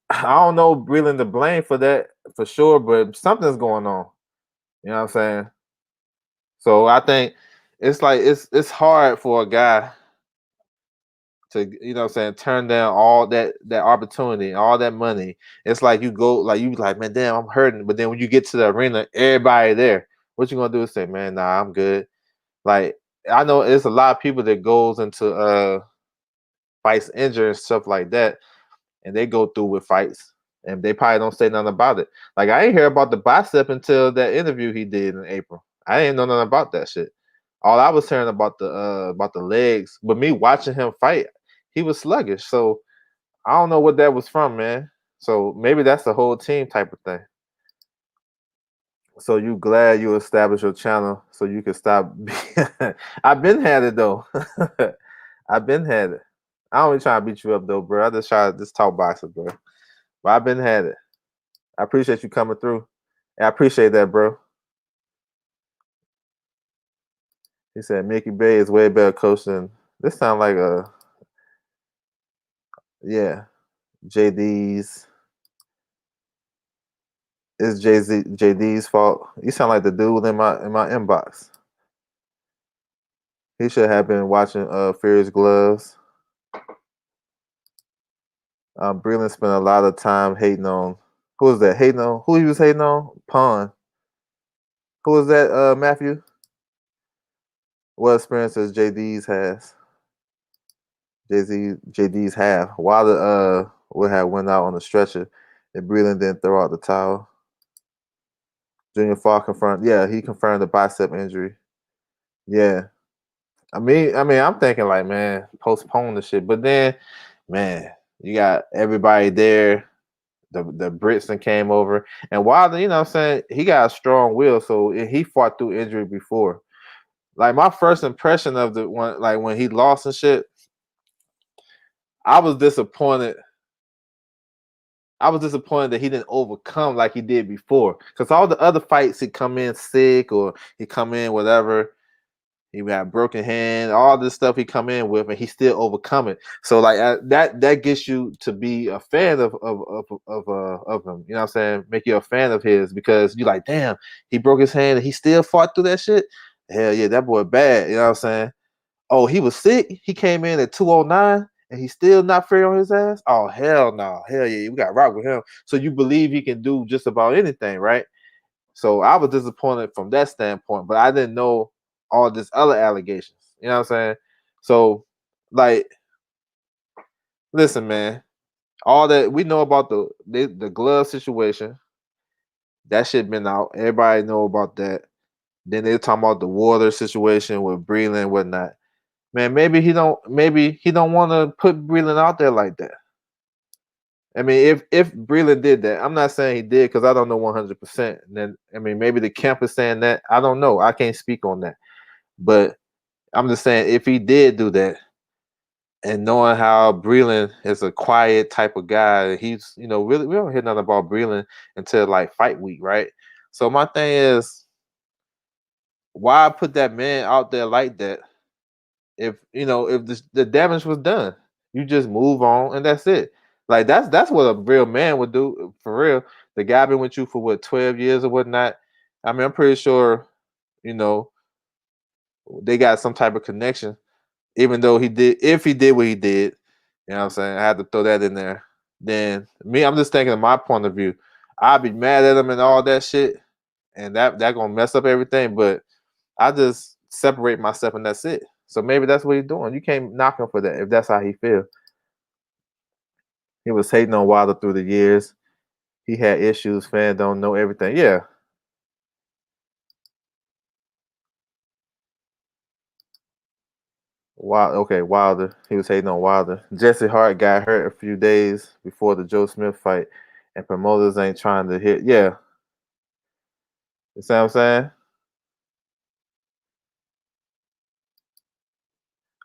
I don't know Breland to blame for that for sure, but something's going on. You know what I'm saying? So I think it's like it's hard for a guy to what I'm saying turn down all that opportunity, all that money. It's like you go like you like, man, damn, I'm hurting. But then when you get to the arena, everybody there. What you gonna do is say, man, nah, I'm good. Like I know it's a lot of people that goes into fights injured and stuff like that, and they go through with fights, and they probably don't say nothing about it. Like I ain't hear about the bicep until that interview he did in April. I didn't know nothing about that shit. All I was hearing about the legs, but me watching him fight, he was sluggish. So I don't know what that was from, man. So maybe that's the whole team type of thing. So you glad you established your channel so you can stop. I've been had it though. I've been had it. I don't even try to beat you up though, bro. I just try to just talk boxing, bro. But I've been had it. I appreciate you coming through. And I appreciate that, bro. He said Mickey Bay is way better coach than this. Sound like a yeah. JD's it's JD's fault. You sound like the dude in my inbox. He should have been watching Furious Gloves. Breland spent a lot of time hating on who was that? Hating on who he was hating on? Pond. Who was that, Matthew? What experience does JD's has? JD's have. Wilder would have went out on the stretcher and Breland didn't throw out the towel. Junior Fall confirmed. Yeah, he confirmed the bicep injury. Yeah. I'm thinking like, man, postpone the shit. But then, man, you got everybody there. The Brits came over, and Wilder, you know what I'm saying, he got a strong will, so he fought through injury before. Like my first impression of the one, like when he lost and shit, I was disappointed. I was disappointed that he didn't overcome like he did before. Because all the other fights, he come in sick or he come in whatever. He had broken hand, all this stuff he come in with, and he still overcome it. So like that gets you to be a fan of him. You know what I'm saying? Make you a fan of his because you like, damn, he broke his hand and he still fought through that shit. Hell yeah, that boy bad. You know what I'm saying? Oh, he was sick. He came in at 209 and he's still not fair on his ass. Oh hell no, hell yeah, we got to rock with him. So you believe he can do just about anything, right? So I was disappointed from that standpoint, but I didn't know all this other allegations. You know what I'm saying? So, like, listen, man, all that we know about the glove situation, that shit been out. Everybody know about that. Then they're talking about the water situation with Breland and whatnot. Man, maybe he don't want to put Breland out there like that. I mean, if Breland did that, I'm not saying he did because I don't know 100%. Then I mean, maybe the camp is saying that. I don't know. I can't speak on that. But I'm just saying if he did do that, and knowing how Breland is a quiet type of guy, he's really we don't hear nothing about Breland until like fight week, right? So my thing is, why put that man out there like that? If the damage was done, you just move on and that's it. Like that's what a real man would do for real. The guy been with you for what 12 years or whatnot. I mean, I'm pretty sure you know they got some type of connection. Even though if he did what he did, you know what I'm saying? I had to throw that in there. Then me, I'm just thinking of my point of view. I'd be mad at him and all that shit, and that gonna mess up everything. But I just separate myself and that's it. So maybe that's what he's doing. You can't knock him for that if that's how he feels. He was hating on Wilder through the years. He had issues. Fans don't know everything. Yeah. Wilder. He was hating on Wilder. Jesse Hart got hurt a few days before the Joe Smith fight, and promoters ain't trying to hit. Yeah, you see what I'm saying?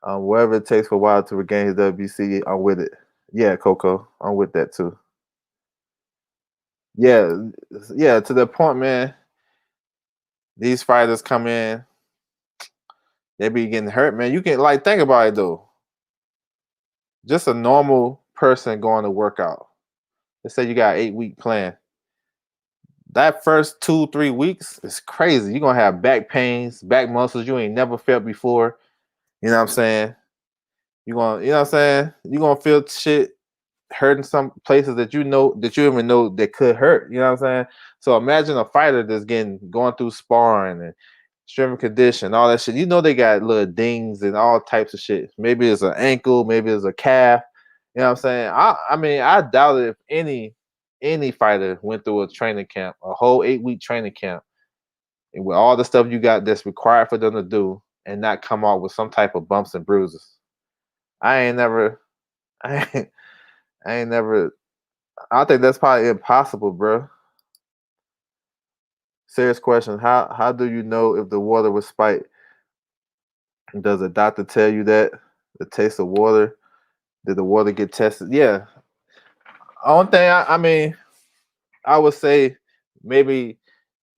Whatever it takes for Wilder to regain his WBC, I'm with it. Yeah, Coco, I'm with that too. Yeah, yeah. To the point, man. These fighters come in, they be getting hurt, man. You can like think about it though. Just a normal person going to work out. Let's say you got 8-week plan. That first 2-3 weeks is crazy. You're gonna have back pains, back muscles you ain't never felt before. You know what I'm saying? You know what I'm saying? You're gonna feel shit hurting some places that you even know that could hurt. You know what I'm saying? So imagine a fighter that's going through sparring and strength and condition, all that shit. You know they got little dings and all types of shit. Maybe it's an ankle, maybe it's a calf. You know what I'm saying? I mean, I doubt it if any fighter went through a training camp, a whole 8-week training camp, and with all the stuff you got that's required for them to do, and not come out with some type of bumps and bruises. I ain't never, I ain't, I ain't never. I think that's probably impossible, bro. Serious question. How do you know if the water was spiked? Does a doctor tell you that? The taste of water? Did the water get tested? Yeah. Only thing I mean, I would say maybe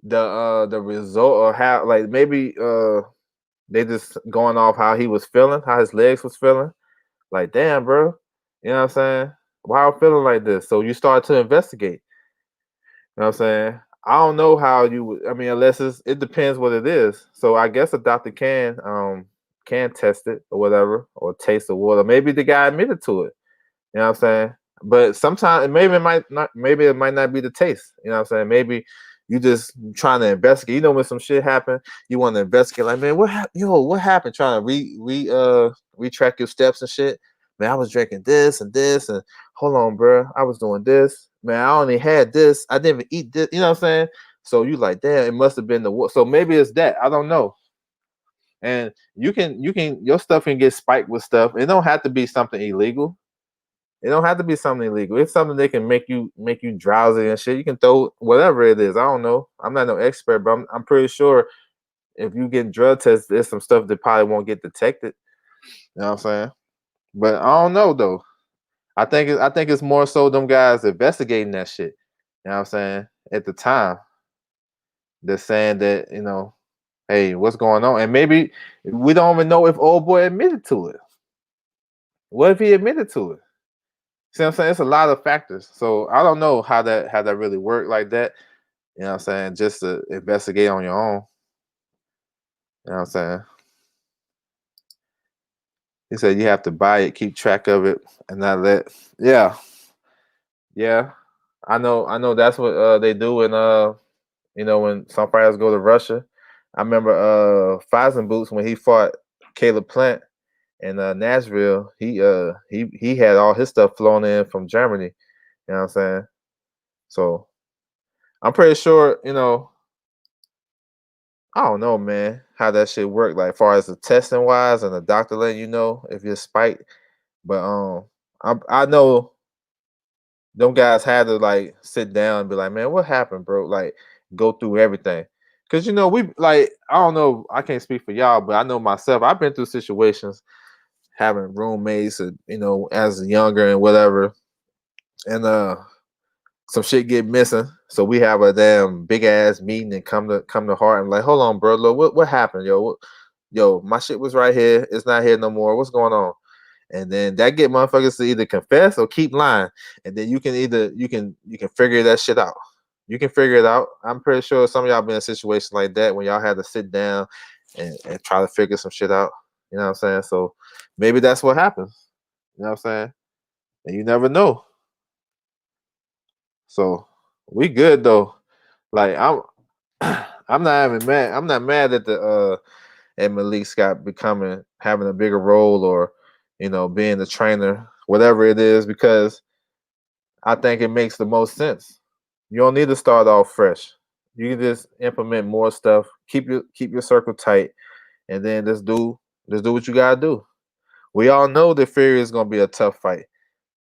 the result or how like maybe they just going off how he was feeling, how his legs was feeling. Like, damn, bro. You know what I'm saying? Why I'm feeling like this? So you start to investigate. You know what I'm saying? I don't know how you would. I mean, unless it depends what it is. So I guess a doctor can test it or whatever or taste the water. Maybe the guy admitted to it. You know what I'm saying? But sometimes maybe it might not be the taste. You know what I'm saying? Maybe you just trying to investigate. You know when some shit happen, you want to investigate like, man, what happened? Yo, what happened? Trying to retrack your steps and shit. Man, I was drinking this and hold on, bro. I was doing this. Man, I only had this. I didn't even eat this. You know what I'm saying? So you like, damn, it must have been the water. So maybe it's that. I don't know. And you can your stuff can get spiked with stuff. It don't have to be something illegal. It don't have to be something illegal. It's something that can make you drowsy and shit. You can throw whatever it is. I don't know. I'm not no expert, but I'm pretty sure if you get drug tested, there's some stuff that probably won't get detected. You know what I'm saying? But I don't know though. I think it's more so them guys investigating that shit. You know what I'm saying? At the time, they're saying that hey, what's going on? And maybe we don't even know if old boy admitted to it. What if he admitted to it? See what I'm saying? It's a lot of factors. So I don't know how that really worked like that. You know what I'm saying? Just to investigate on your own. You know what I'm saying? He said you have to buy it, keep track of it, and not let. Yeah, yeah. I know that's what they do when some fighters go to Russia. I remember Fazen Boots when he fought Caleb Plant in Nashville. He had all his stuff flown in from Germany. You know what I'm saying? So I'm pretty sure, I don't know, man, how that shit work. Like, far as the testing wise, and the doctor letting you know if you're spiked. But I know them guys had to like sit down and be like, man, what happened, bro? Like, go through everything. Cause we like, I don't know, I can't speak for y'all, but I know myself. I've been through situations having roommates, as younger and whatever, and some shit get missing. So we have a damn big ass meeting and come to heart and like, hold on, bro, look, what happened, yo? Yo, my shit was right here. It's not here no more. What's going on? And then that get motherfuckers to either confess or keep lying. And then you can figure that shit out. You can figure it out. I'm pretty sure some of y'all been in a situation like that when y'all had to sit down and try to figure some shit out. You know what I'm saying? So maybe that's what happens. You know what I'm saying? And you never know. So we good though. Like I'm not even mad. I'm not mad at the at Mailk Scott having a bigger role, or being the trainer, whatever it is, because I think it makes the most sense. You don't need to start off fresh. You can just implement more stuff, keep your circle tight, and then just do what you gotta do. We all know that Fury is gonna be a tough fight.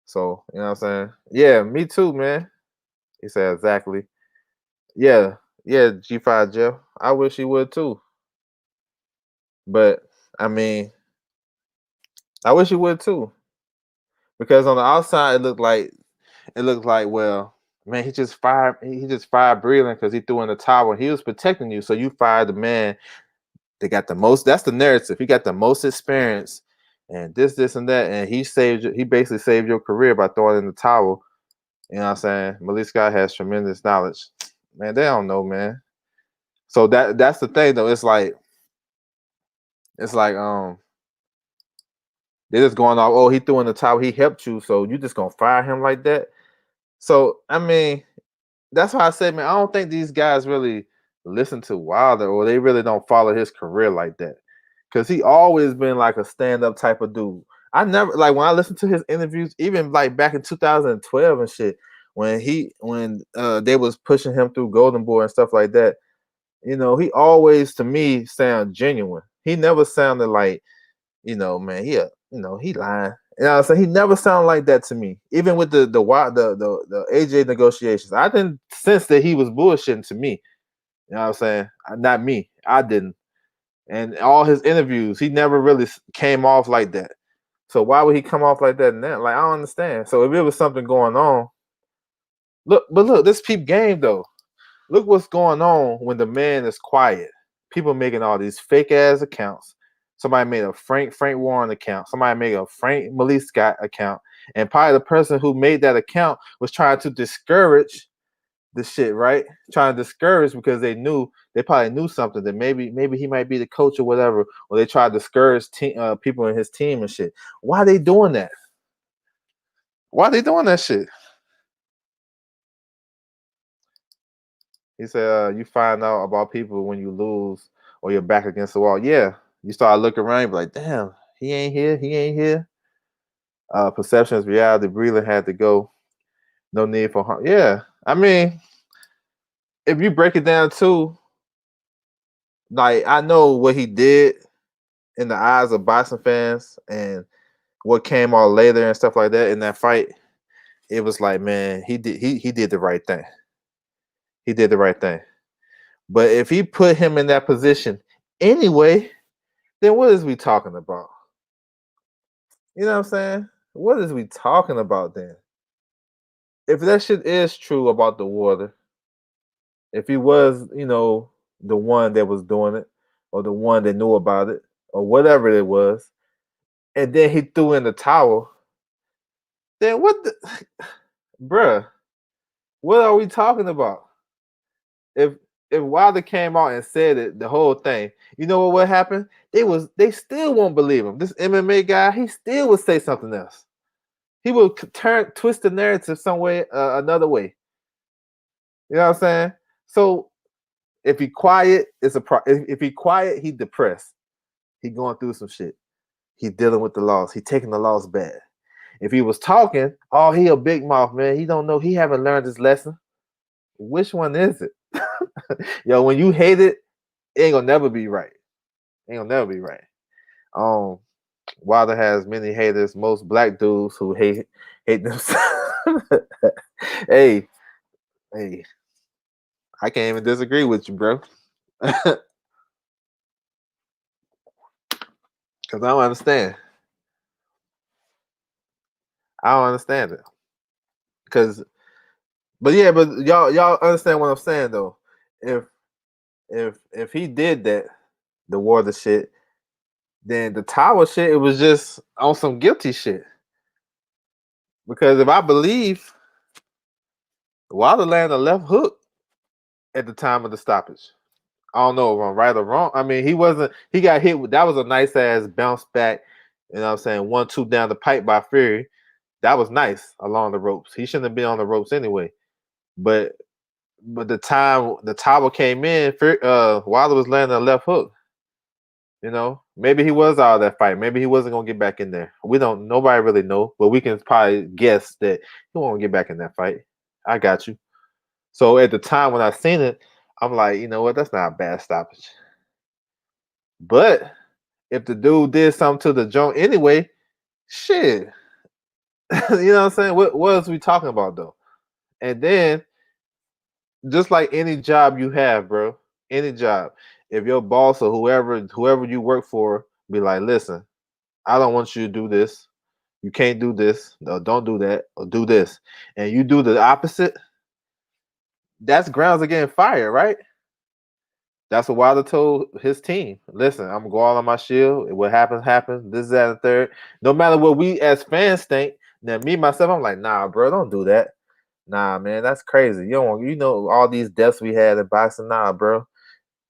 So, you know what I'm saying? Yeah, me too, man. He said exactly. Yeah, yeah, G5 Jeff. I wish he would too. But I mean, I wish he would too. Because on the outside it looked like, well, man, he just fired breathing because he threw in the towel and he was protecting you. So you fired the man that got the most. That's the narrative. He got the most experience and this and that. And he basically saved your career by throwing in the towel. You know what I'm saying? Mailk Scott has tremendous knowledge. Man, they don't know, man. So that's the thing though. It's like they're just going off, oh, he threw in the towel, he helped you, so you just gonna fire him like that. So I mean, that's why I said, man, I don't think these guys really listen to Wilder, or they really don't follow his career like that. Cause he always been like a stand-up type of dude. I never like when I listened to his interviews, even like back in 2012 and shit, when they was pushing him through Golden Boy and stuff like that. He always to me sound genuine. He never sounded like, man, he lying. You know what I'm saying? He never sounded like that to me. Even with the AJ negotiations, I didn't sense that he was bullshitting to me. You You know what I'm saying? Not me. I didn't. And all his interviews, he never really came off like that. So why would he come off like that now? Like I don't understand. So if it was something going on, look, this peep game though. Look what's going on when the man is quiet. People making all these fake ass accounts. Somebody made a Frank Warren account. Somebody made a Mailk Scott account. And probably the person who made that account was trying to discourage the shit, right? Trying to discourage because they probably knew something that maybe he might be the coach or whatever, or they try to discourage people in his team and shit. Why are they doing that? Why are they doing that shit? He said, you find out about people when you lose or you're back against the wall. Yeah. You start looking around, you be like, damn, he ain't here. He ain't here. Perception is reality. Breathing had to go. No need for harm. Yeah. I mean, if you break it down too, like I know what he did in the eyes of boxing fans and what came on later and stuff like that in that fight. It was like, man, he did the right thing. He did the right thing. But if he put him in that position anyway, then what is we talking about? You know what I'm saying? What is we talking about then? If that shit is true about the water, if he was, the one that was doing it, or the one that knew about it, or whatever it was, and then he threw in the towel, then what the bruh, what are we talking about? If if Wilder came out and said it, the whole thing, you know what would happen? They still won't believe him. This MMA guy, he still would say something else. He will twist the narrative some way, another way. You know what I'm saying? So if he quiet, it's a if he quiet, he depressed. He going through some shit. He dealing with the loss. He taking the loss bad. If he was talking, oh, he a big mouth, man. He don't know. He haven't learned his lesson. Which one is it? Yo, when you hate it, it ain't gonna never be right. Ain't gonna never be right. Um, Wilder has many haters. Most black dudes who hate themselves. hey, hey, I can't even disagree with you, bro. Because I don't understand. I don't understand it. But y'all understand what I'm saying though. If if he did that, the water shit, then the tower shit, it was just on some guilty shit. Because if I believe Wilder landed a left hook at the time of the stoppage. I don't know if I'm right or wrong. I mean, he got hit with, that was a nice ass bounce back, you know what I'm saying, 1-2 down the pipe by Fury. That was nice along the ropes. He shouldn't have been on the ropes anyway. But the time the tower came in, Wilder was landing a left hook. You know, maybe he was out of that fight. Maybe he wasn't gonna get back in there. We don't. Nobody really know, but we can probably guess that he won't get back in that fight. I got you. So at the time when I seen it, I'm like, you know what? That's not a bad stoppage. But if the dude did something to the joint anyway, shit. You know what I'm saying? What else we talking about though? And then just like any job you have, bro, any job, if your boss or whoever you work for be like, listen, I don't want you to do this. You can't do this. Or don't do that. Or do this. And you do the opposite. That's grounds of getting fired, right? That's what Wilder told his team. Listen, I'm gonna go all on my shield. What happens, happens. This, that, and third. No matter what we as fans think. Now, me myself, I'm like, nah, bro, don't do that. Nah, man, that's crazy. You don't want, all these deaths we had in boxing. Nah, bro.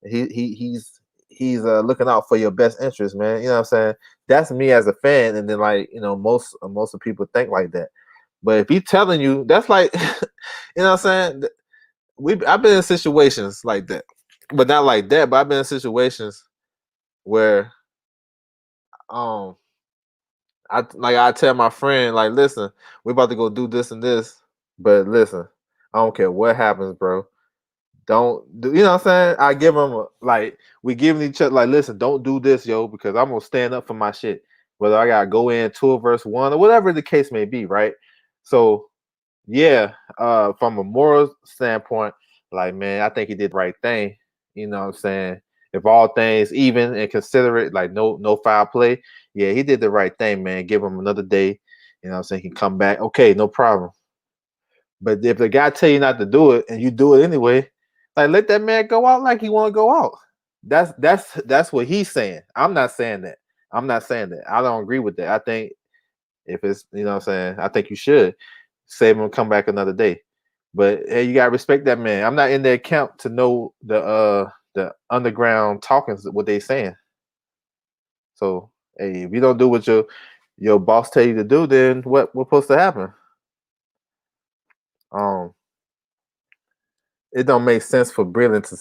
He's looking out for your best interest, man. You know what I'm saying? That's me as a fan, and then like most of people think like that. But if he's telling you, that's like, you know what I'm saying? I've been in situations like that, but not like that. But I've been in situations where I tell my friend like, listen, we're about to go do this and this, but listen, I don't care what happens, bro. Don't do, you know what I'm saying? I give them like we giving each other like, listen, don't do this, yo, because I'm gonna stand up for my shit. Whether I gotta go in 2 versus 1 or whatever the case may be, right? So yeah, from a moral standpoint, like man, I think he did the right thing. you know what I'm saying, if all things even and considerate, like no foul play, yeah, he did the right thing, man. Give him another day, you know what I'm saying, he can come back. Okay, no problem. But if the guy tell you not to do it and you do it anyway, like let that man go out like he want to go out. That's what he's saying. I'm not saying that. I'm not saying that. I don't agree with that. I think if it's, you know what I'm saying, I think you should save him, come back another day. But hey, you gotta respect that man. I'm not in their camp to know the underground talkings, what they saying. So hey, if you don't do what your boss tell you to do, then what's supposed to happen? Um, it don't make sense for Breland to.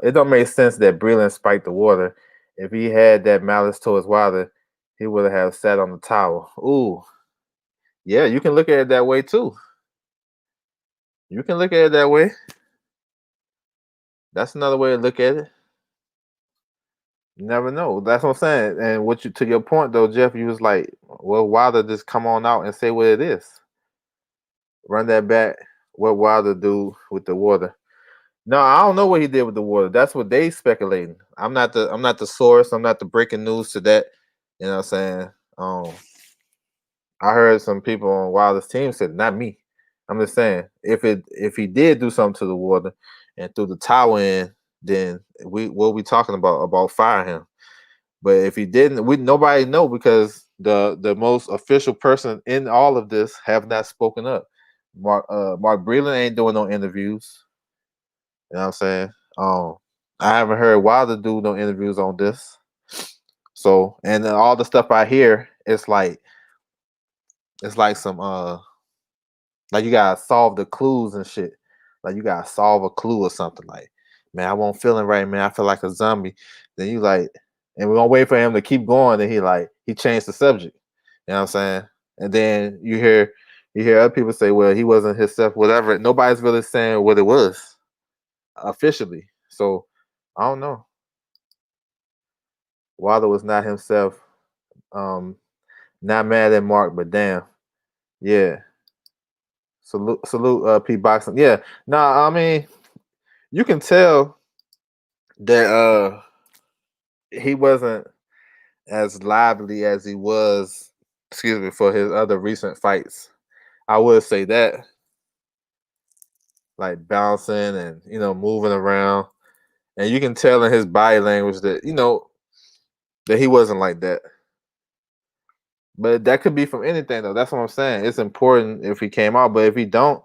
It don't make sense that Breland spiked the water. If he had that malice towards Wilder, he would have sat on the towel. Ooh, yeah, you can look at it that way too. You can look at it that way. That's another way to look at it. You never know. That's what I'm saying. And what you, to your point though, Jeff, you was like, well, Wilder just come on out and say what it is. Run that back. What Wilder do with the water? No, I don't know what he did with the water. That's what they speculating. I'm not the source. I'm not the breaking news to that. You know what I'm saying? Um, I heard some people on Wilder's team said, not me. I'm just saying, if he did do something to the water and threw the towel in, then we talking about firing him. But if he didn't, we nobody know because the most official person in all of this have not spoken up. Mark Breland ain't doing no interviews. You know what I'm saying? Um, I haven't heard Wilder do no interviews on this. So, and then all the stuff I hear, it's like some like you gotta solve the clues and shit. Like you gotta solve a clue or something. Like, man, I won't feeling right, man. I feel like a zombie. Then you like, and we're gonna wait for him to keep going. And he changed the subject. You know what I'm saying? And then you hear other people say, well, he wasn't himself, whatever. Nobody's really saying what it was officially. So I don't know. Wilder was not himself. Um, not mad at Mark, but damn, yeah. Salute, P Boxing. Yeah, nah, I mean, you can tell that he wasn't as lively as he was, excuse me, for his other recent fights. I would say that, like bouncing and moving around, and you can tell in his body language that that he wasn't like that. But that could be from anything though. That's what I'm saying. It's important if he came out, but if he don't,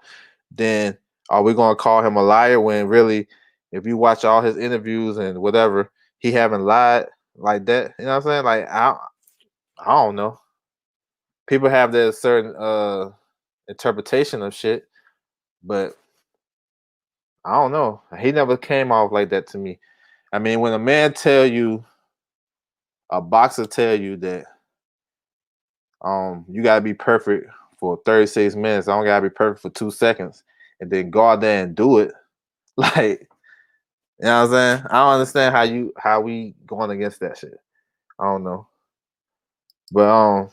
then are we gonna call him a liar when really, if you watch all his interviews and whatever, he haven't lied like that? You know what I'm saying? Like I don't know. People have their certain interpretation of shit, but I don't know. He never came off like that to me. I mean, when a boxer tell you that you gotta be perfect for 36 minutes, I don't gotta be perfect for 2 seconds, and then go out there and do it, like, you know what I'm saying? I don't understand how we going against that shit. I don't know. But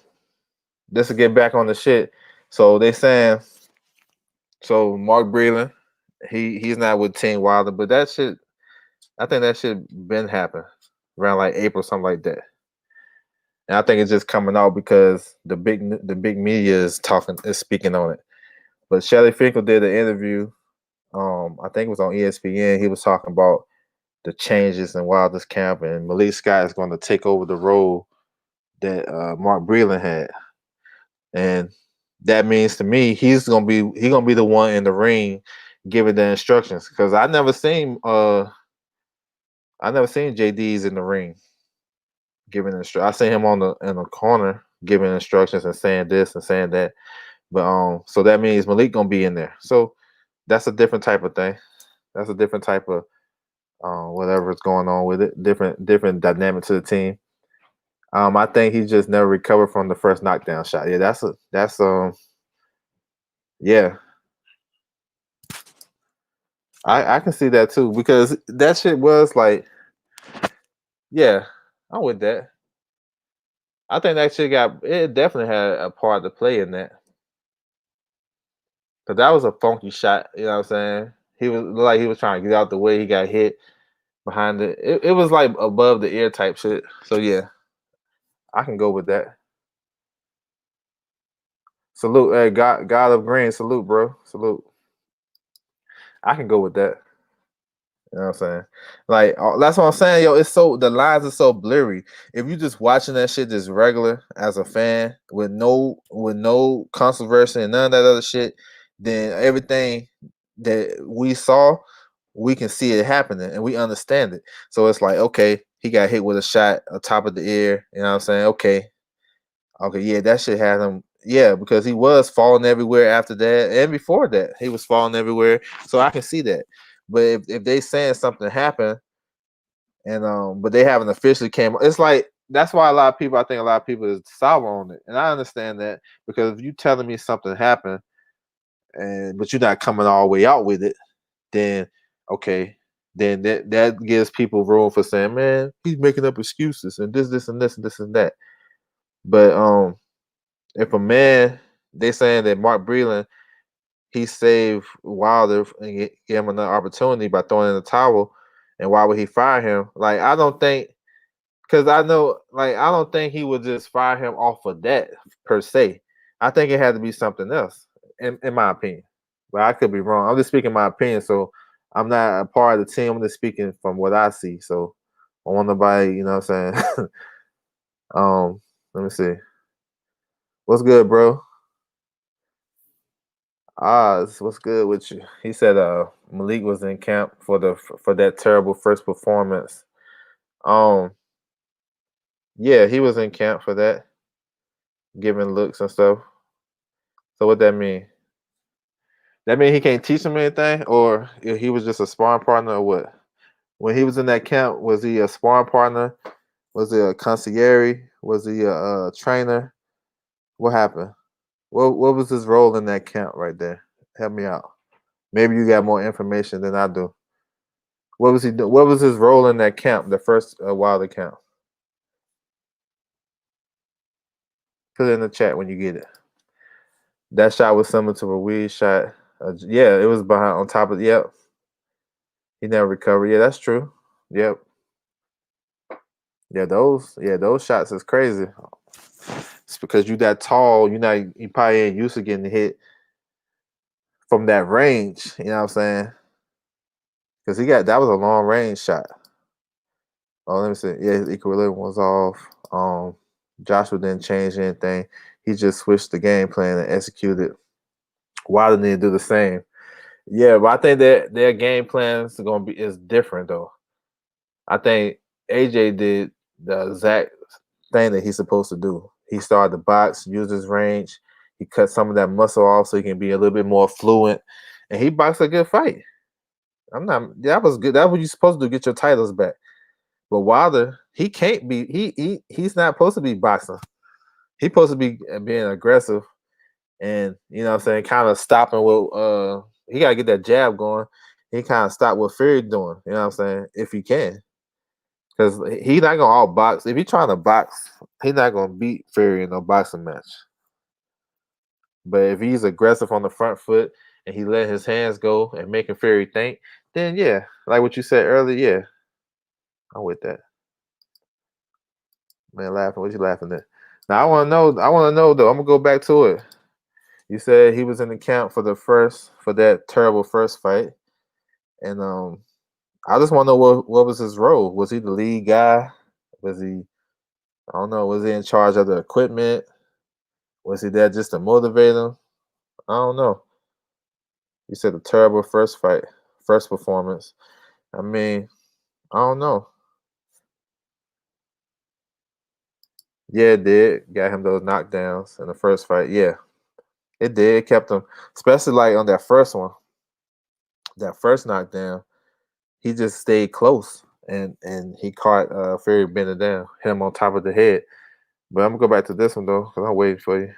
just to get back on the shit. So they saying, so Mark Breland, he's not with Team Wilder, but that shit, I think that shit been happen around like April, something like that. And I think it's just coming out because the big media is speaking on it. But Shelly Finkel did an interview. I think it was on ESPN. He was talking about the changes in Wilder's camp, and Mailk Scott is going to take over the role that Mark Breland had, and that means to me he gonna be the one in the ring giving the instructions, because I never seen JD's in the ring giving instructions. I seen him in the corner giving instructions and saying this and saying that, but so that means Mailk gonna be in there. So that's a different type of thing. That's a different type of whatever's going on with it. Different dynamic to the team. I think he just never recovered from the first knockdown shot. Yeah, that's yeah. I can see that too, because that shit was like, yeah, I'm with that. I think that shit it definitely had a part to play in that, because that was a funky shot. You know what I'm saying? He was like he was trying to get out the way. He got hit, behind it. It was like above the ear type shit. So yeah, I can go with that. Salute, hey, God of Green, salute, bro. Salute. I can go with that. You know what I'm saying? Like that's what I'm saying, yo. It's so the lines are so blurry. If you just watching that shit just regular as a fan with no controversy and none of that other shit, then everything that we saw, we can see it happening and we understand it. So it's like, okay, he got hit with a shot on top of the ear. You know what I'm saying? Okay, okay, yeah, that shit had him. Yeah, because he was falling everywhere after that and before that, he was falling everywhere. So I can see that. But if they saying something happened and but they haven't officially came, it's like that's why I think a lot of people is sour on it, and I understand that because if you telling me something happened and but you're not coming all the way out with it, then okay, then that gives people room for saying, man, he's making up excuses and this and this and this and that. But if a man, they saying that Mark Breland, he saved Wilder and gave him another opportunity by throwing in the towel, and why would he fire him? Like I don't think, because I know, like I don't think he would just fire him off of that per se. I think it had to be something else, in my opinion. But I could be wrong. I'm just speaking my opinion, so I'm not a part of the team. I'm just speaking from what I see. So I want nobody, you know what I'm saying? Let me see. What's good, bro? What's good with you? He said Malik was in camp for that terrible first performance. Um yeah, he was in camp for that, giving looks and stuff. So what that mean? That mean he can't teach him anything, or he was just a sparring partner, or what? When he was in that camp, was he a sparring partner? Was he a consigliere? Was he a, trainer? What happened? What was his role in that camp right there? Help me out. Maybe you got more information than I do. What was he do? What was his role in that camp, the first Wilder camp? Put it in the chat when you get it. That shot was similar to a weed shot. Yeah, it was behind on top of. Yep, he never recovered. Yeah, that's true. Yep. Yeah, those shots is crazy. It's because you that tall. You probably ain't used to getting hit from that range. You know what I'm saying? Because that was a long range shot. Oh, let me see. Yeah, his equilibrium was off. Joshua didn't change anything. He just switched the game plan and executed. Wilder need to do the same. Yeah, but I think that their game plans are gonna be is different though. I think AJ did the exact thing that he's supposed to do. He started to box, use his range. He cut some of that muscle off so he can be a little bit more fluent, and he boxed a good fight. I'm not. That was good. That's what you're supposed to do. Get your titles back. But Wilder, he can't be. He's not supposed to be boxing. He's supposed to be being aggressive and you know what I'm saying, kind of stopping with he gotta get that jab going. He kind of stop what Fury doing, you know what I'm saying, if he can. Because he's not gonna all box. If he's trying to box, he's not gonna beat Fury in no boxing match. But if he's aggressive on the front foot and he let his hands go and making Fury think, then yeah, like what you said earlier, yeah, I'm with that. Man, laughing. What you laughing at? Now I want to know. I want to know though. I'm gonna go back to it. You said he was in the camp for that terrible first fight, and I just want to know what was his role. Was he the lead guy? Was he? I don't know. Was he in charge of the equipment? Was he there just to motivate him? I don't know. You said a terrible first fight, first performance. I mean, I don't know. Yeah, it did. Got him those knockdowns in the first fight. Yeah, it did. It kept him, especially like on that first one, that first knockdown. He just stayed close and he caught Fury bending down, hit him on top of the head. But I'm gonna go back to this one though, because I'm waiting for you.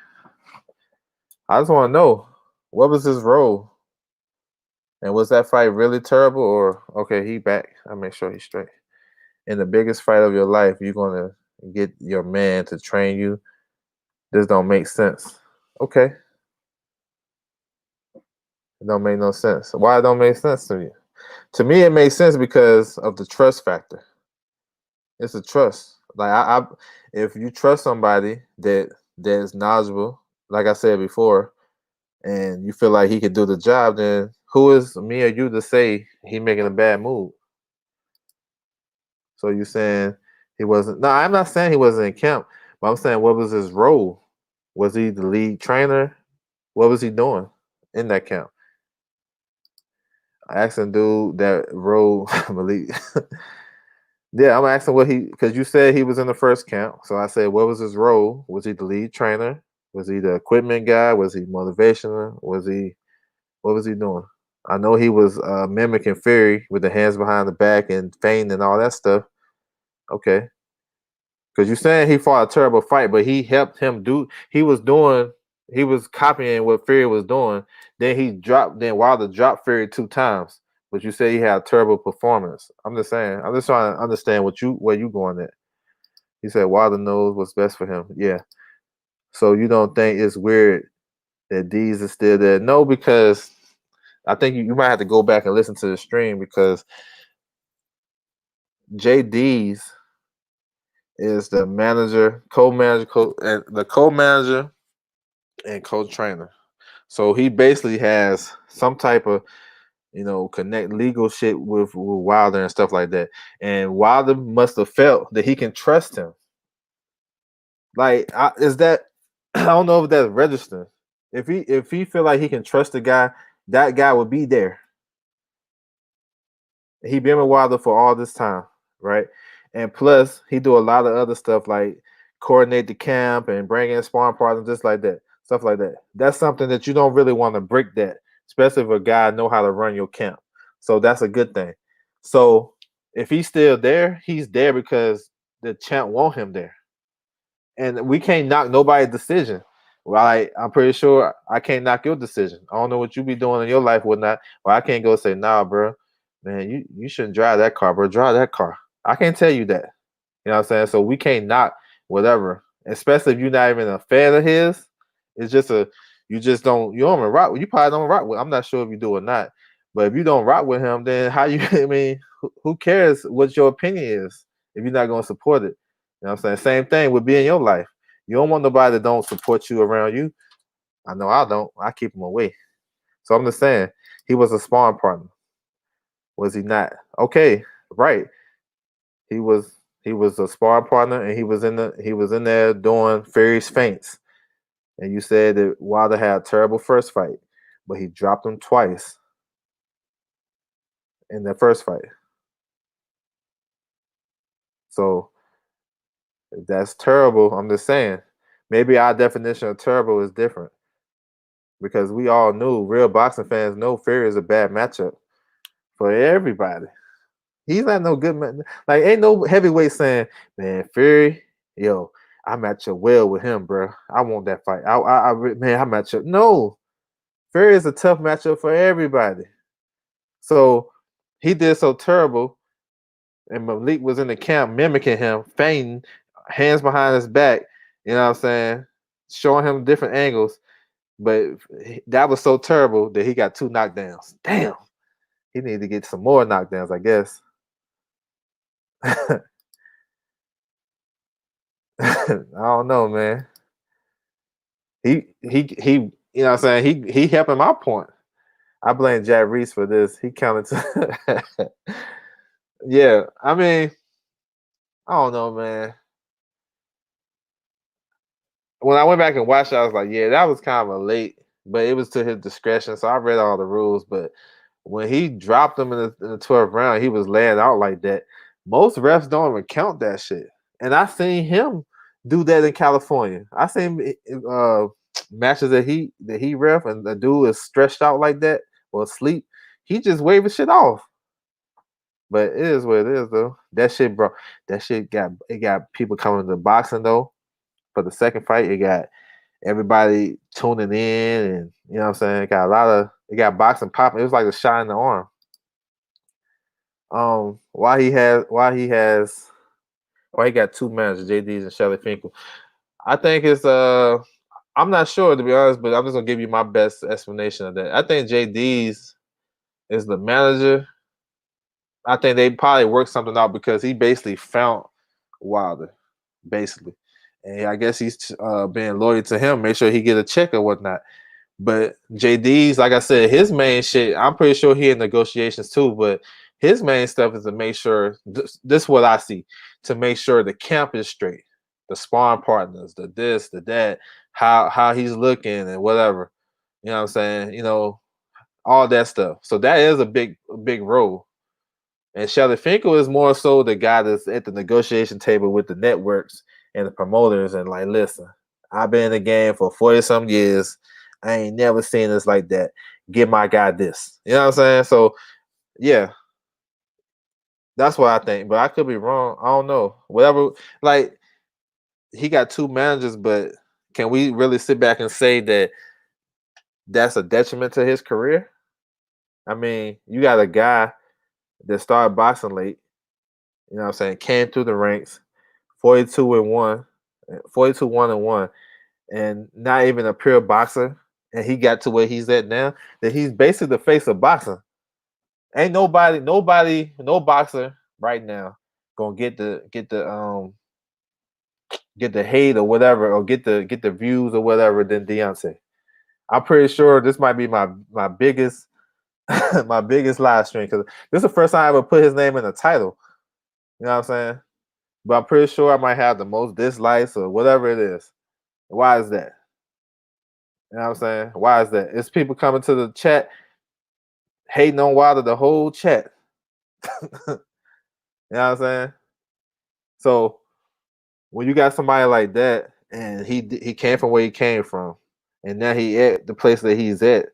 I just want to know what was his role, and was that fight really terrible, or okay, he back? I make sure he's straight. In the biggest fight of your life, you're gonna get your man to train you. This don't make sense. Okay, it don't make no sense. Why it don't make sense to you? To me, it makes sense because of the trust factor. It's a trust. Like if you trust somebody that is knowledgeable, like I said before, and you feel like he could do the job, then who is me or you to say he making a bad move? So you saying he wasn't? No, I'm not saying he wasn't in camp, but I'm saying what was his role? Was he the lead trainer? What was he doing in that camp? I asked him, dude, that role, Malik. Yeah, I'm asking what he because you said he was in the first camp. So I said, what was his role? Was he the lead trainer? Was he the equipment guy? Was he motivational? Was he what was he doing? I know he was mimicking Fury with the hands behind the back and feign and all that stuff. Okay, because you're saying he fought a terrible fight, but he helped him do. He was copying what Fury was doing. Then he dropped. Then Wilder dropped Fury 2 times. But you say he had a terrible performance. I'm just saying. I'm just trying to understand where you going at. He said Wilder knows what's best for him. Yeah. So you don't think it's weird that D's is still there? No, because I think you might have to go back and listen to the stream because JD's is the manager, co-manager, and the co-manager and co-trainer. So he basically has some type of connect legal shit with Wilder and stuff like that. And Wilder must have felt that he can trust him. Like, is that? I don't know if that's registering. If he feel like he can trust the guy, that guy would be there. He been with Wilder for all this time, right? And plus, he do a lot of other stuff like coordinate the camp and bring in sparring partners, just like that, stuff like that. That's something that you don't really want to break that, especially if a guy know how to run your camp. So that's a good thing. So if he's still there, he's there because the champ want him there, and we can't knock nobody's decision. Well, I'm pretty sure I can't knock your decision. I don't know what you be doing in your life, whatnot. But I can't go say, nah, bro, man, you shouldn't drive that car, bro. Drive that car. I can't tell you that. You know what I'm saying? So we can't knock whatever, especially if you're not even a fan of his. It's just you don't even rock with. You probably don't rock with. I'm not sure if you do or not, but if you don't rock with him, then how you? I mean, who cares what your opinion is if you're not going to support it? You know what I'm saying? Same thing would be in your life. You don't want nobody that don't support you around you. I know I don't. I keep him away. So I'm just saying, he was a sparring partner. Was he not? Okay, right. He was a sparring partner, and he was in there doing Fury's feints. And you said that Wilder had a terrible first fight, but he dropped him twice in that first fight. So if that's terrible, I'm just saying. Maybe our definition of terrible is different because we all knew, real boxing fans know Fury is a bad matchup for everybody. He's not no good man. Like, ain't no heavyweight saying, man, Fury, yo, I match up well with him, bro. I want that fight. Man, I match up. No, Fury is a tough matchup for everybody. So he did so terrible, and Malik was in the camp mimicking him, feigning, hands behind his back. You know what I'm saying? Showing him different angles. But that was so terrible that he got 2 knockdowns. Damn. He needed to get some more knockdowns, I guess. I don't know, man. He you know what I'm saying? He helping my point. I blame Jack Reese for this. He counted to Yeah, I mean, I don't know, man. When I went back and watched it, I was like, yeah, that was kind of a late, but it was to his discretion. So I read all the rules. But when he dropped him in the 12th round, he was laying out like that. Most refs don't even count that shit. And I seen him do that in California. I seen matches that he ref and the dude is stretched out like that or asleep. He just waving shit off. But it is what it is, though. That shit, bro. That shit got people coming to boxing though. For the second fight, it got everybody tuning in, and you know what I'm saying. It got boxing popping. It was like a shot in the arm. Why he got 2 managers, JD's and Shelly Finkel. I think it's I'm not sure to be honest, but I'm just gonna give you my best explanation of that. I think JD's is the manager, I think they probably worked something out because he basically found Wilder, basically, and I guess he's being loyal to him, make sure he get a check or whatnot. But JD's, like I said, his main shit, I'm pretty sure he in negotiations too, but his main stuff is to make sure this is what I see, to make sure the camp is straight. The sparring partners, the this, the that, how he's looking and whatever. You know what I'm saying? You know, all that stuff. So that is a big role. And Shelly Finkel is more so the guy that's at the negotiation table with the networks and the promoters and like, listen, I've been in the game for 40 some years. I ain't never seen this like that. Give my guy this. You know what I'm saying? So yeah, that's what I think. But I could be wrong. I don't know. Whatever, like he got two managers, but can we really sit back and say that that's a detriment to his career? I mean, you got a guy that started boxing late, you know what I'm saying, came through the ranks, 42 and 1, 42 1 and 1, and not even a pure boxer, and he got to where he's at now, that he's basically the face of boxing. Ain't no boxer right now gonna get the hate or whatever, or get the views or whatever than Deontay. I'm pretty sure this might be my biggest my biggest live stream because this is the first time I ever put his name in the title. You know what I'm saying? But I'm pretty sure I might have the most dislikes or whatever it is. Why is that? You know what I'm saying? Why is that? It's people coming to the chat hating on Wilder, the whole chat. You know what I'm saying? So when you got somebody like that, and he came from where he came from, and now he at the place that he's at,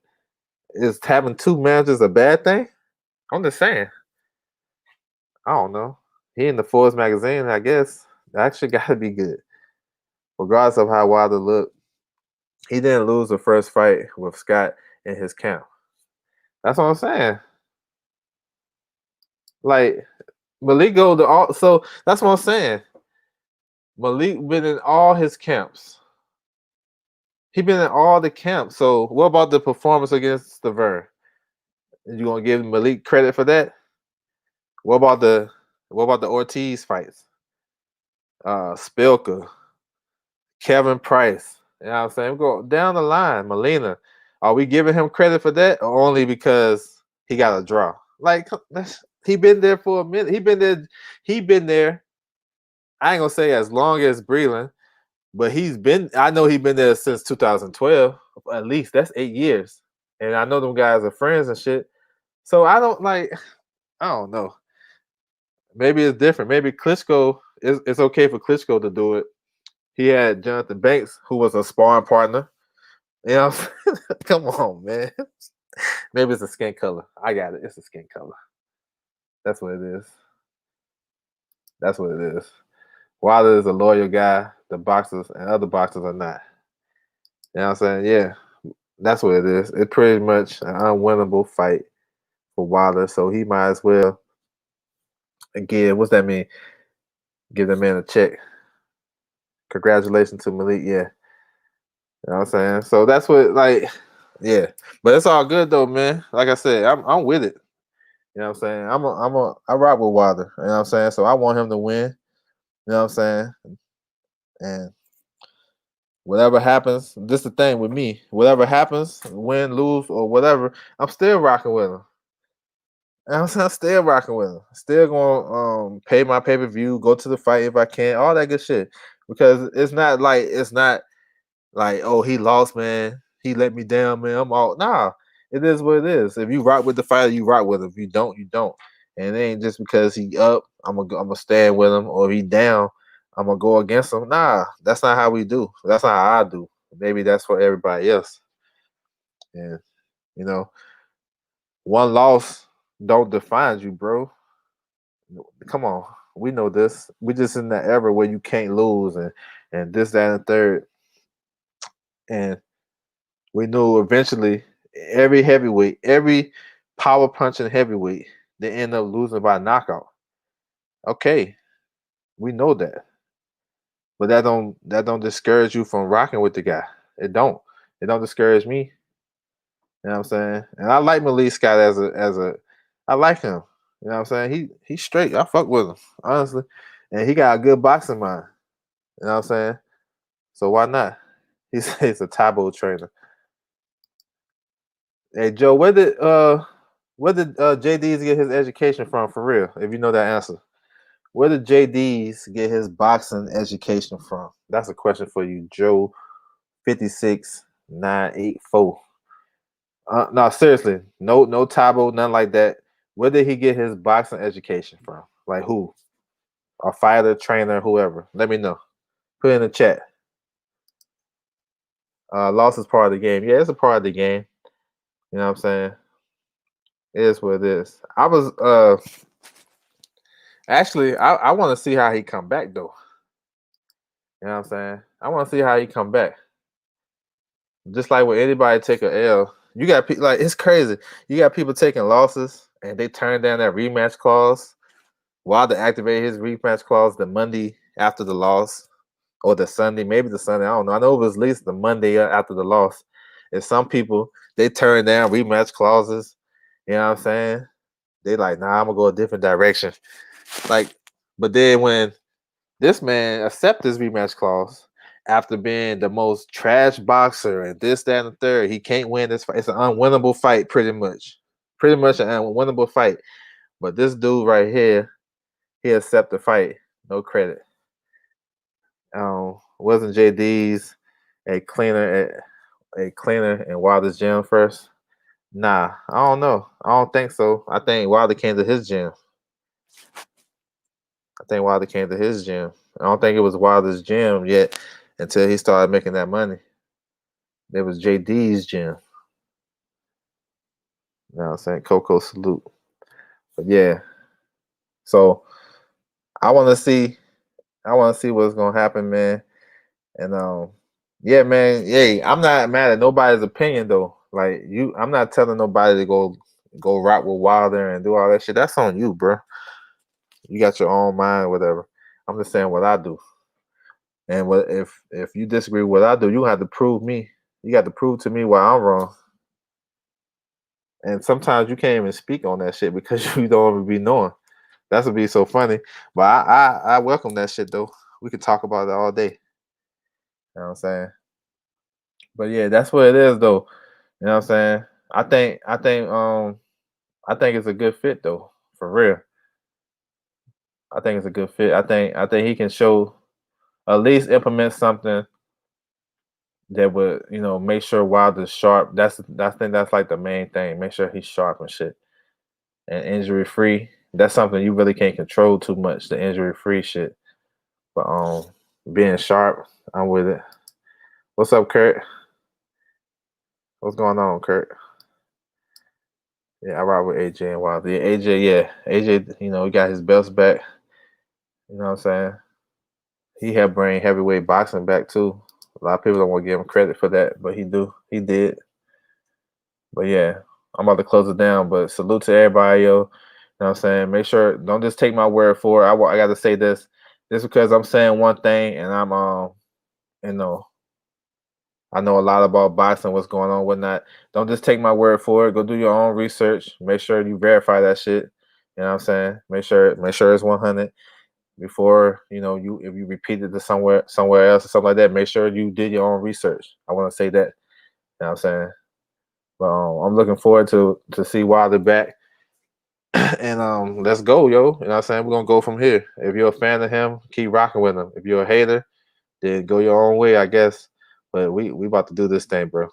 is having two managers a bad thing? I'm just saying. I don't know. He in the Forbes magazine, I guess. That actually got to be good, regardless of how Wilder looked. He didn't lose the first fight with Scott in his camp. That's what I'm saying. Like Malik go to all, so that's what I'm saying. Malik been in all his camps. He been in all the camps. So what about the performance against the Ver? You gonna give Malik credit for that? What about the Ortiz fights? Spilka, Kevin Price. You know what I'm saying? We go down the line. Molina. Are we giving him credit for that, or only because he got a draw? Like he been there for a minute. He been there. He been there. I ain't gonna say as long as Breland, but he's been. I know he's been there since 2012. At least that's 8 years. And I know them guys are friends and shit. So I don't like. I don't know. Maybe it's different. Maybe Klitschko. It's okay for Klitschko to do it. He had Jonathan Banks, who was a sparring partner. You know, come on, man. Maybe it's a skin color. I got it. It's a skin color. That's what it is. That's what it is. Wilder is a loyal guy. The boxers and other boxers are not. You know what I'm saying? Yeah, that's what it is. It's pretty much an unwinnable fight for Wilder, so he might as well give. What's that mean? Give the man a check. Congratulations to Malik. Yeah, you know what I'm saying. So that's what, like, yeah. But it's all good though, man. Like I said, I'm with it. You know what I'm saying? I rock with Wilder. You know what I'm saying? So I want him to win. You know what I'm saying? And whatever happens, this is the thing with me. Whatever happens, win, lose, or whatever, I'm still rocking with him. You know what I'm saying? I'm still rocking with him. Still gonna pay my pay-per-view, go to the fight if I can, all that good shit. Because it's not like, oh, he lost, man. He let me down, man. I'm all nah. It is what it is. If you rock with the fighter, you rock with him. If you don't, you don't. And it ain't just because he up, I'm gonna stand with him, or if he down, I'm gonna go against him. Nah, that's not how we do. That's not how I do. Maybe that's for everybody else. And you know, one loss don't define you, bro. Come on, we know this. We just in that era where you can't lose, and this, that, and third. And we knew eventually every heavyweight, every power punching heavyweight, they end up losing by knockout. Okay, we know that, but that don't discourage you from rocking with the guy. It don't. It don't discourage me. You know what I'm saying? And I like Mailk Scott as a. I like him. You know what I'm saying? He's straight. I fuck with him, honestly. And he got a good boxing mind. You know what I'm saying? So why not? He's a Tabo trainer. Hey Joe, where did JD's get his education from for real? If you know that answer. Where did JD's get his boxing education from? That's a question for you, Joe 56984. No, seriously. No Tabo, nothing like that. Where did he get his boxing education from? Like who? A fighter, trainer, whoever. Let me know. Put it in the chat. Loss is part of the game. Yeah, it's a part of the game. You know what I'm saying? It is what it is. I was actually I want to see how he come back though. You know what I'm saying? I want to see how he come back. Just like when anybody take a L, you got people like it's crazy. You got people taking losses and they turn down that rematch clause. Wilder activated his rematch clause the Monday after the loss, or the Sunday, maybe the Sunday. I don't know. I know it was at least the Monday after the loss. And some people they turn down rematch clauses. You know what I'm saying? They like, nah, I'm gonna go a different direction. Like, but then when this man accept this rematch clause after being the most trash boxer and this, that, and the third. He can't win this fight. It's an unwinnable fight, pretty much. Pretty much an unwinnable fight. But this dude right here, he accept the fight. No credit. Wasn't JD's a cleaner in Wilder's gym first? Nah, I don't know. I don't think so. I think Wilder came to his gym. I don't think it was Wilder's gym yet until he started making that money. It was JD's gym. You know what I'm saying? Coco salute. But yeah. So I wanna see what's gonna happen, man. And yeah, man. Hey, I'm not mad at nobody's opinion though. Like I'm not telling nobody to go rock with Wilder and do all that shit. That's on you, bro. You got your own mind, whatever. I'm just saying what I do. And what if you disagree with what I do, you have to prove me. You got to prove to me why I'm wrong. And sometimes you can't even speak on that shit because you don't even be knowing. That's would be so funny. But I welcome that shit though. We could talk about it all day. You know what I'm saying? But yeah, that's what it is though. You know what I'm saying? I think it's a good fit though, for real. I think it's a good fit. I think he can show at least implement something that would, make sure Wilder's sharp. I think that's like the main thing. Make sure he's sharp and shit. And injury free. That's something you really can't control too much, the injury free shit. But being sharp, I'm with it. What's up, Kurt? What's going on, Kurt? Yeah, I ride with AJ and Wilder. Yeah, AJ, he got his belts back. You know what I'm saying? He had bring heavyweight boxing back too. A lot of people don't want to give him credit for that, but he did. But yeah, I'm about to close it down. But salute to everybody, yo. You know what I'm saying? Make sure, don't just take my word for it. I got to say this. This because I'm saying one thing and I'm, I know a lot about boxing, what's going on, whatnot. Don't just take my word for it. Go do your own research. Make sure you verify that shit. You know what I'm saying? Make sure it's 100 before if you repeat it to somewhere else or something like that. Make sure you did your own research. I want to say that. You know what I'm saying? But I'm looking forward to see Wilder back. And let's go, yo. You know what I'm saying? We're gonna go from here. If you're a fan of him, keep rocking with him. If you're a hater, then go your own way, I guess. But we about to do this thing, bro.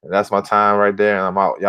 And that's my time right there, and I'm out. Y'all